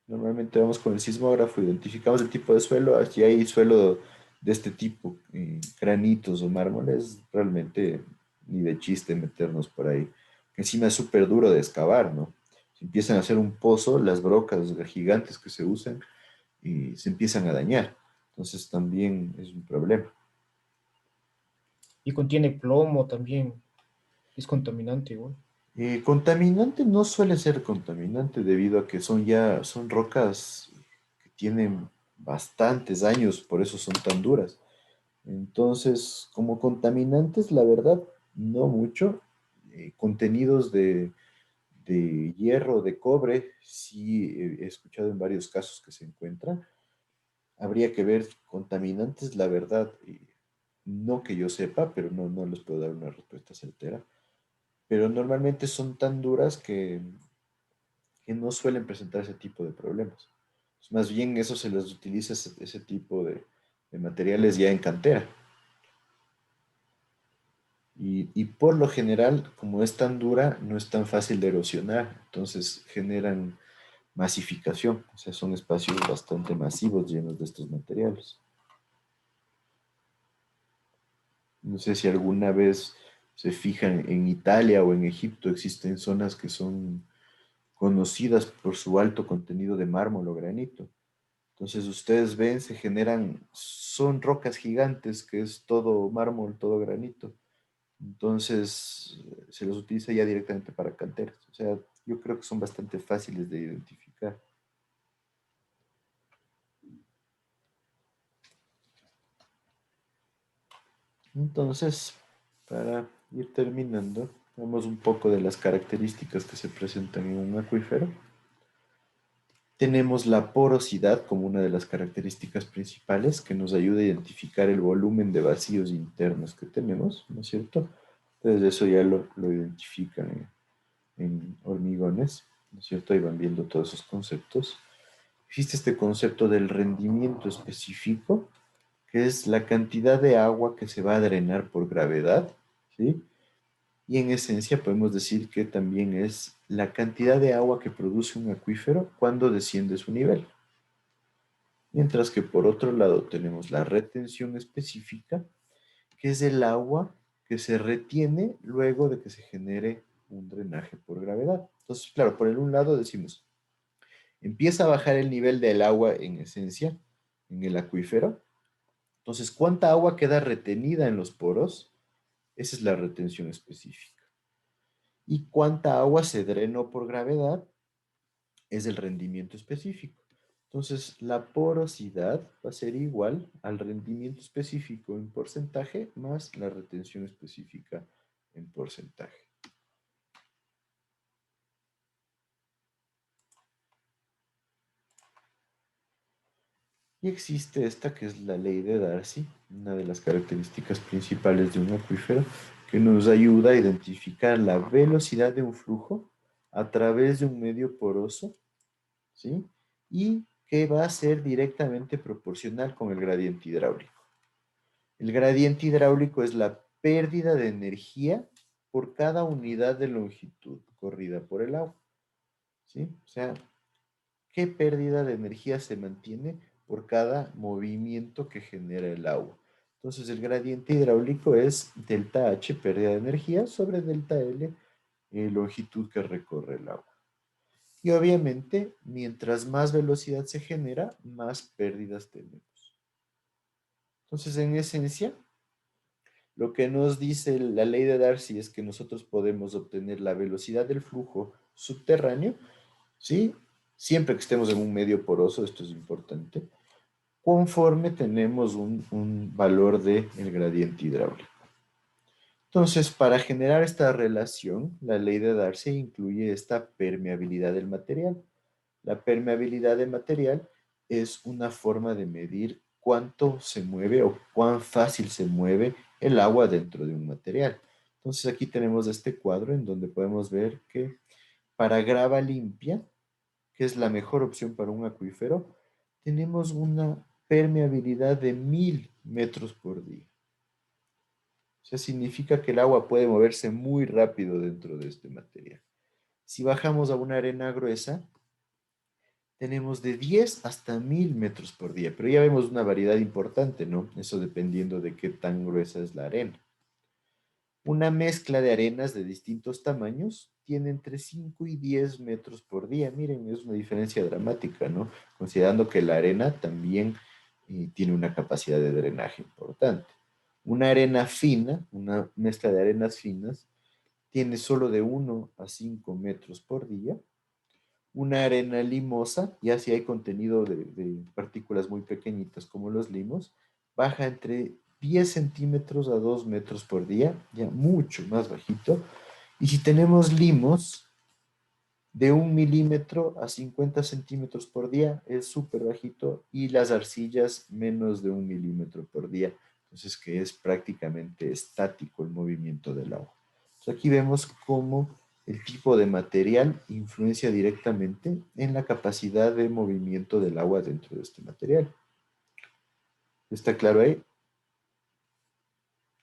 normalmente vamos con el sismógrafo, identificamos el tipo de suelo, si hay suelo de este tipo, granitos o mármoles, realmente ni de chiste meternos por ahí. Encima es súper duro de excavar, ¿no? Si empiezan a hacer un pozo, las brocas gigantes que se usan y se empiezan a dañar. Entonces también es un problema. Y contiene plomo también, es contaminante igual. Contaminante no suele ser contaminante debido a que son rocas que tienen bastantes años, por eso son tan duras. Entonces, como contaminantes, la verdad, no mucho. Contenidos de hierro, de cobre, sí he escuchado en varios casos que se encuentran. Habría que ver contaminantes, la verdad, no que yo sepa, pero no les puedo dar una respuesta certera. Pero normalmente son tan duras que no suelen presentar ese tipo de problemas. Más bien eso se les utiliza ese tipo de materiales ya en cantera. Y por lo general, como es tan dura, no es tan fácil de erosionar, entonces generan masificación, o sea, son espacios bastante masivos llenos de estos materiales. No sé si alguna vez se fijan en Italia o en Egipto, existen zonas que son conocidas por su alto contenido de mármol o granito. Entonces ustedes ven, se generan, son rocas gigantes, que es todo mármol, todo granito. Entonces se los utiliza ya directamente para canteras. O sea, yo creo que son bastante fáciles de identificar. Entonces, para ir terminando, vamos un poco de las características que se presentan en un acuífero. Tenemos la porosidad como una de las características principales que nos ayuda a identificar el volumen de vacíos internos que tenemos, ¿no es cierto? Entonces eso ya lo identifican en hormigones, ¿no es cierto? Ahí van viendo todos esos conceptos. existe este concepto del rendimiento específico, que es la cantidad de agua que se va a drenar por gravedad, ¿sí? Y en esencia podemos decir que también es la cantidad de agua que produce un acuífero cuando desciende su nivel. Mientras que por otro lado tenemos la retención específica, que es el agua que se retiene luego de que se genere un drenaje por gravedad. Entonces, claro, por el un lado decimos, empieza a bajar el nivel del agua en esencia, en el acuífero. Entonces, ¿cuánta agua queda retenida en los poros? Esa es la retención específica. ¿Y cuánta agua se drenó por gravedad? Es el rendimiento específico. Entonces, la porosidad va a ser igual al rendimiento específico en porcentaje más la retención específica en porcentaje. Y existe esta que es la ley de Darcy, una de las características principales de un acuífero, que nos ayuda a identificar la velocidad de un flujo a través de un medio poroso, ¿sí? Y que va a ser directamente proporcional con el gradiente hidráulico. El gradiente hidráulico es la pérdida de energía por cada unidad de longitud corrida por el agua, ¿sí? O sea, ¿qué pérdida de energía se mantiene por cada movimiento que genera el agua? Entonces, el gradiente hidráulico es delta H, pérdida de energía, sobre delta L, longitud que recorre el agua. Y obviamente, mientras más velocidad se genera, más pérdidas tenemos. Entonces, en esencia, lo que nos dice la ley de Darcy es que nosotros podemos obtener la velocidad del flujo subterráneo, ¿sí? Siempre que estemos en un medio poroso, esto es importante, conforme tenemos un valor del gradiente hidráulico. Entonces, para generar esta relación, la ley de Darcy incluye esta permeabilidad del material. La permeabilidad del material es una forma de medir cuánto se mueve o cuán fácil se mueve el agua dentro de un material. Entonces, aquí tenemos este cuadro en donde podemos ver que para grava limpia, que es la mejor opción para un acuífero, tenemos una permeabilidad de 1000 metros por día. O sea, significa que el agua puede moverse muy rápido dentro de este material. Si bajamos a una arena gruesa, tenemos de 10 hasta 1000 metros por día, pero ya vemos una variedad importante, ¿no? Eso dependiendo de qué tan gruesa es la arena. Una mezcla de arenas de distintos tamaños tiene entre 5 y 10 metros por día. Miren, es una diferencia dramática, ¿no? Considerando que la arena también tiene una capacidad de drenaje importante. Una arena fina, una mezcla de arenas finas, tiene solo de 1 a 5 metros por día. Una arena limosa, ya si hay contenido de partículas muy pequeñitas como los limos, baja entre 10 centímetros a 2 metros por día, ya mucho más bajito. Y si tenemos limos de 1 milímetro a 50 centímetros por día, es súper bajito. Y las arcillas menos de 1 milímetro por día. Entonces, que es prácticamente estático el movimiento del agua. Entonces, aquí vemos cómo el tipo de material influencia directamente en la capacidad de movimiento del agua dentro de este material. ¿Está claro ahí?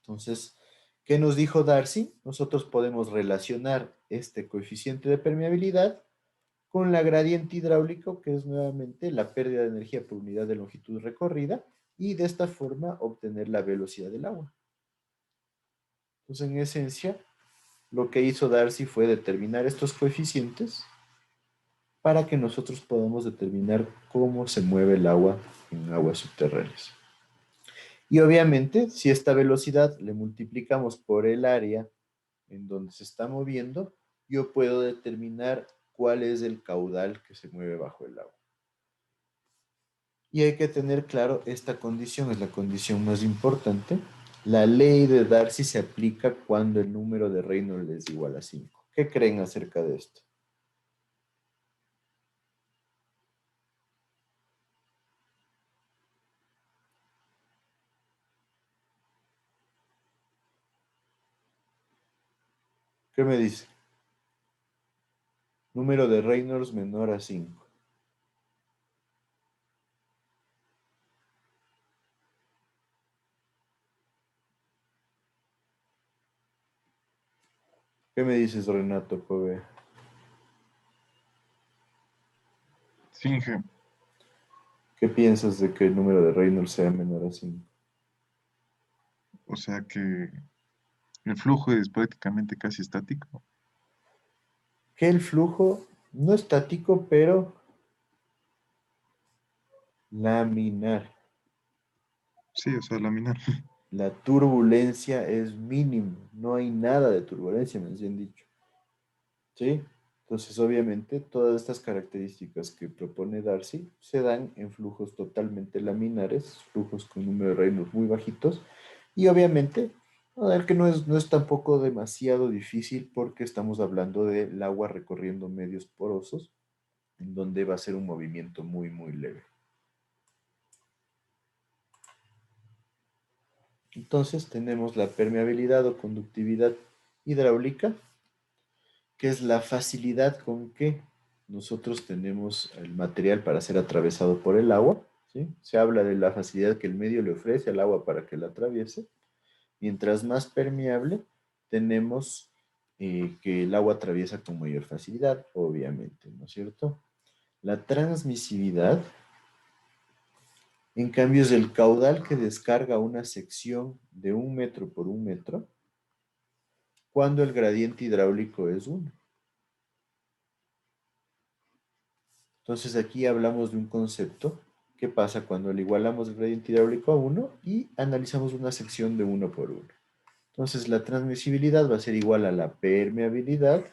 Entonces, ¿qué nos dijo Darcy? Nosotros podemos relacionar este coeficiente de permeabilidad con la gradiente hidráulico, que es nuevamente la pérdida de energía por unidad de longitud recorrida, y de esta forma obtener la velocidad del agua. Entonces, en esencia, lo que hizo Darcy fue determinar estos coeficientes para que nosotros podamos determinar cómo se mueve el agua en aguas subterráneas. Y obviamente, si esta velocidad le multiplicamos por el área en donde se está moviendo, yo puedo determinar cuál es el caudal que se mueve bajo el agua. Y hay que tener claro, esta condición es la condición más importante. La ley de Darcy se aplica cuando el número de Reynolds es igual a 5. ¿Qué creen acerca de esto? ¿Qué me dice? Número de Reynolds menor a 5. ¿Qué me dices, Renato, Jove? Sí, Inge. ¿Qué piensas de que el número de Reynolds sea menor a 5? O sea que el flujo es prácticamente casi estático. Que el flujo no estático, pero laminar. Sí, o sea, laminar. La turbulencia es mínima, no hay nada de turbulencia, me han dicho. ¿Sí? Entonces, obviamente, todas estas características que propone Darcy se dan en flujos totalmente laminares, flujos con número de Reynolds muy bajitos, y obviamente, a ver que no es tampoco demasiado difícil porque estamos hablando del agua recorriendo medios porosos, en donde va a ser un movimiento muy, muy leve. Entonces tenemos la permeabilidad o conductividad hidráulica, que es la facilidad con que nosotros tenemos el material para ser atravesado por el agua. ¿Sí? Se habla de la facilidad que el medio le ofrece al agua para que la atraviese. Mientras más permeable, tenemos que el agua atraviesa con mayor facilidad, obviamente, ¿no es cierto? La transmisividad, en cambio, es el caudal que descarga una sección de 1 metro por 1 metro cuando el gradiente hidráulico es 1. Entonces aquí hablamos de un concepto. ¿Qué pasa cuando le igualamos el gradiente hidráulico a 1 y analizamos una sección de 1 por 1? Entonces la transmisibilidad va a ser igual a la permeabilidad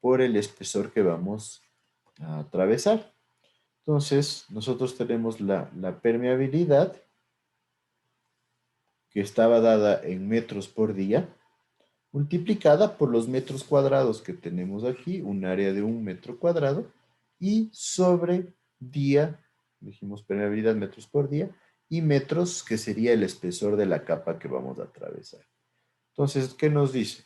por el espesor que vamos a atravesar. Entonces nosotros tenemos la permeabilidad que estaba dada en metros por día, multiplicada por los metros cuadrados que tenemos aquí, un área de 1 metro cuadrado, y sobre día, dijimos permeabilidad metros por día, y metros, que sería el espesor de la capa que vamos a atravesar. Entonces, ¿qué nos dice?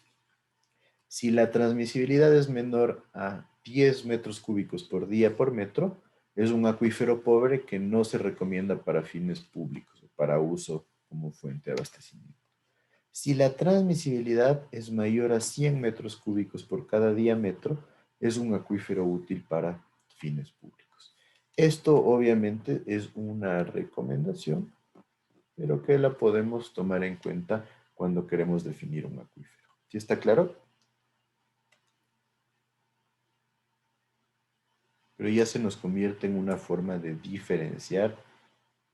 Si la transmisibilidad es menor a 10 metros cúbicos por día por metro, es un acuífero pobre que no se recomienda para fines públicos, para uso como fuente de abastecimiento. Si la transmisibilidad es mayor a 100 metros cúbicos por cada diámetro, es un acuífero útil para fines públicos. Esto obviamente es una recomendación, pero que la podemos tomar en cuenta cuando queremos definir un acuífero. ¿Sí está claro? Pero ya se nos convierte en una forma de diferenciar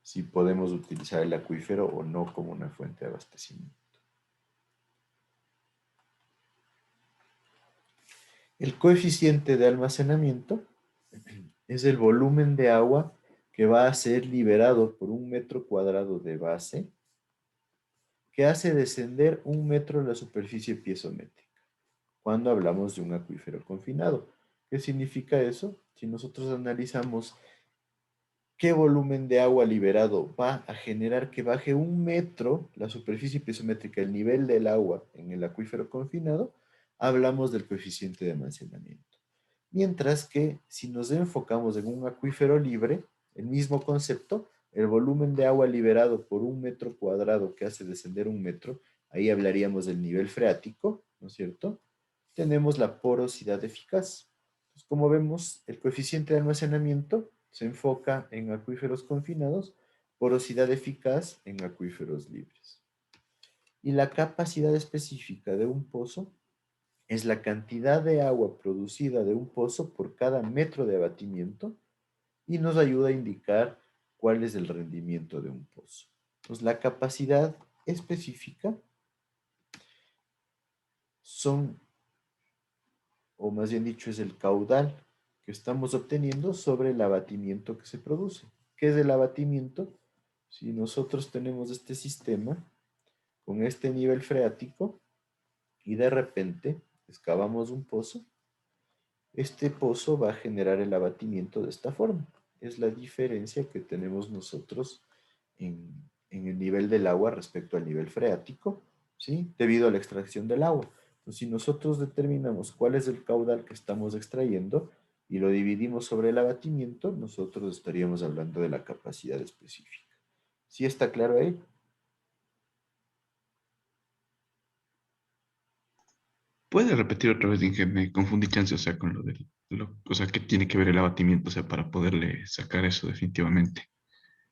si podemos utilizar el acuífero o no como una fuente de abastecimiento. El coeficiente de almacenamiento es el volumen de agua que va a ser liberado por 1 metro cuadrado de base que hace descender 1 metro la superficie piezométrica cuando hablamos de un acuífero confinado. ¿Qué significa eso? Si nosotros analizamos qué volumen de agua liberado va a generar que baje 1 metro la superficie piezométrica, el nivel del agua en el acuífero confinado, hablamos del coeficiente de almacenamiento. Mientras que si nos enfocamos en un acuífero libre, el mismo concepto, el volumen de agua liberado por 1 metro cuadrado que hace descender 1 metro, ahí hablaríamos del nivel freático, ¿no es cierto? Tenemos la porosidad eficaz. Entonces, como vemos, el coeficiente de almacenamiento se enfoca en acuíferos confinados, porosidad eficaz en acuíferos libres. Y la capacidad específica de un pozo es la cantidad de agua producida de un pozo por cada metro de abatimiento y nos ayuda a indicar cuál es el rendimiento de un pozo. Entonces, la capacidad específica son, o más bien dicho, es el caudal que estamos obteniendo sobre el abatimiento que se produce. ¿Qué es el abatimiento? Si nosotros tenemos este sistema con este nivel freático y de repente excavamos un pozo, este pozo va a generar el abatimiento de esta forma. Es la diferencia que tenemos nosotros en el nivel del agua respecto al nivel freático, ¿sí? Debido a la extracción del agua. Entonces, si nosotros determinamos cuál es el caudal que estamos extrayendo y lo dividimos sobre el abatimiento, nosotros estaríamos hablando de la capacidad específica. ¿Sí está claro ahí? ¿Puede repetir otra vez, Inge? Me confundí chance, o sea, con lo del, o sea, que tiene que ver el abatimiento, o sea, para poderle sacar eso definitivamente.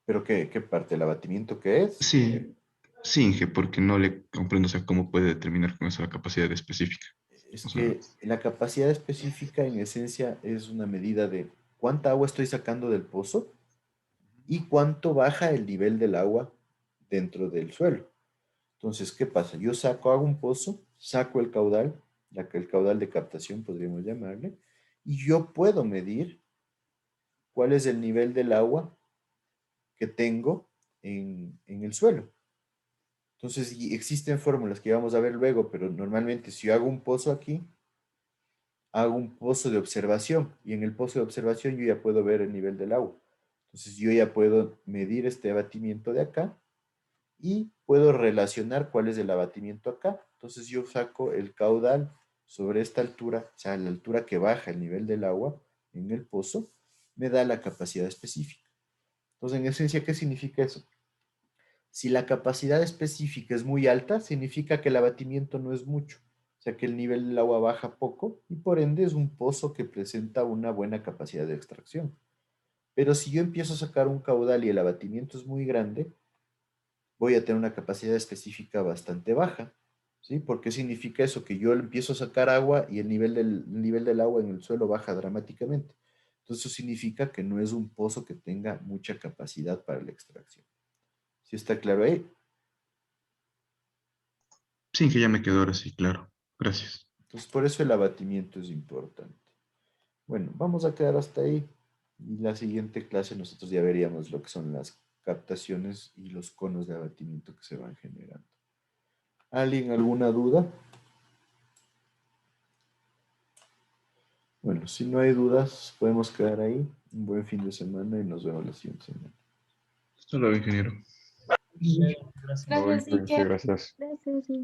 ¿Pero qué parte? ¿El abatimiento qué es? Sí, sí, Inge, porque no le comprendo, o sea, cómo puede determinar con eso la capacidad específica. Es O sea, que la capacidad específica en esencia es una medida de cuánta agua estoy sacando del pozo y cuánto baja el nivel del agua dentro del suelo. Entonces, ¿qué pasa? Yo hago un pozo, saco el caudal, el caudal de captación podríamos llamarle, y yo puedo medir cuál es el nivel del agua que tengo en el suelo. Entonces, y existen fórmulas que vamos a ver luego, pero normalmente si yo hago un pozo aquí, hago un pozo de observación y en el pozo de observación yo ya puedo ver el nivel del agua. Entonces yo ya puedo medir este abatimiento de acá y puedo relacionar cuál es el abatimiento acá. Entonces yo saco el caudal sobre esta altura, o sea, la altura que baja el nivel del agua en el pozo, me da la capacidad específica. Entonces, en esencia, ¿qué significa eso? Si la capacidad específica es muy alta, significa que el abatimiento no es mucho, o sea que el nivel del agua baja poco y por ende es un pozo que presenta una buena capacidad de extracción. Pero si yo empiezo a sacar un caudal y el abatimiento es muy grande, voy a tener una capacidad específica bastante baja. ¿Sí? ¿Por qué significa eso? Que yo empiezo a sacar agua y el nivel del agua en el suelo baja dramáticamente. Entonces eso significa que no es un pozo que tenga mucha capacidad para la extracción. ¿Sí está claro ahí? sí, Inge, ya me quedó ahora sí, claro. Gracias. Entonces, por eso el abatimiento es importante. Bueno, vamos a quedar hasta ahí. Y la siguiente clase nosotros ya veríamos lo que son las captaciones y los conos de abatimiento que se van generando. ¿Alguien alguna duda? Bueno, si no hay dudas, podemos quedar ahí. Un buen fin de semana y nos vemos la siguiente semana. Hasta luego, ingeniero. Muy Gracias, bien, Ike. gracias. Gracias. Sí.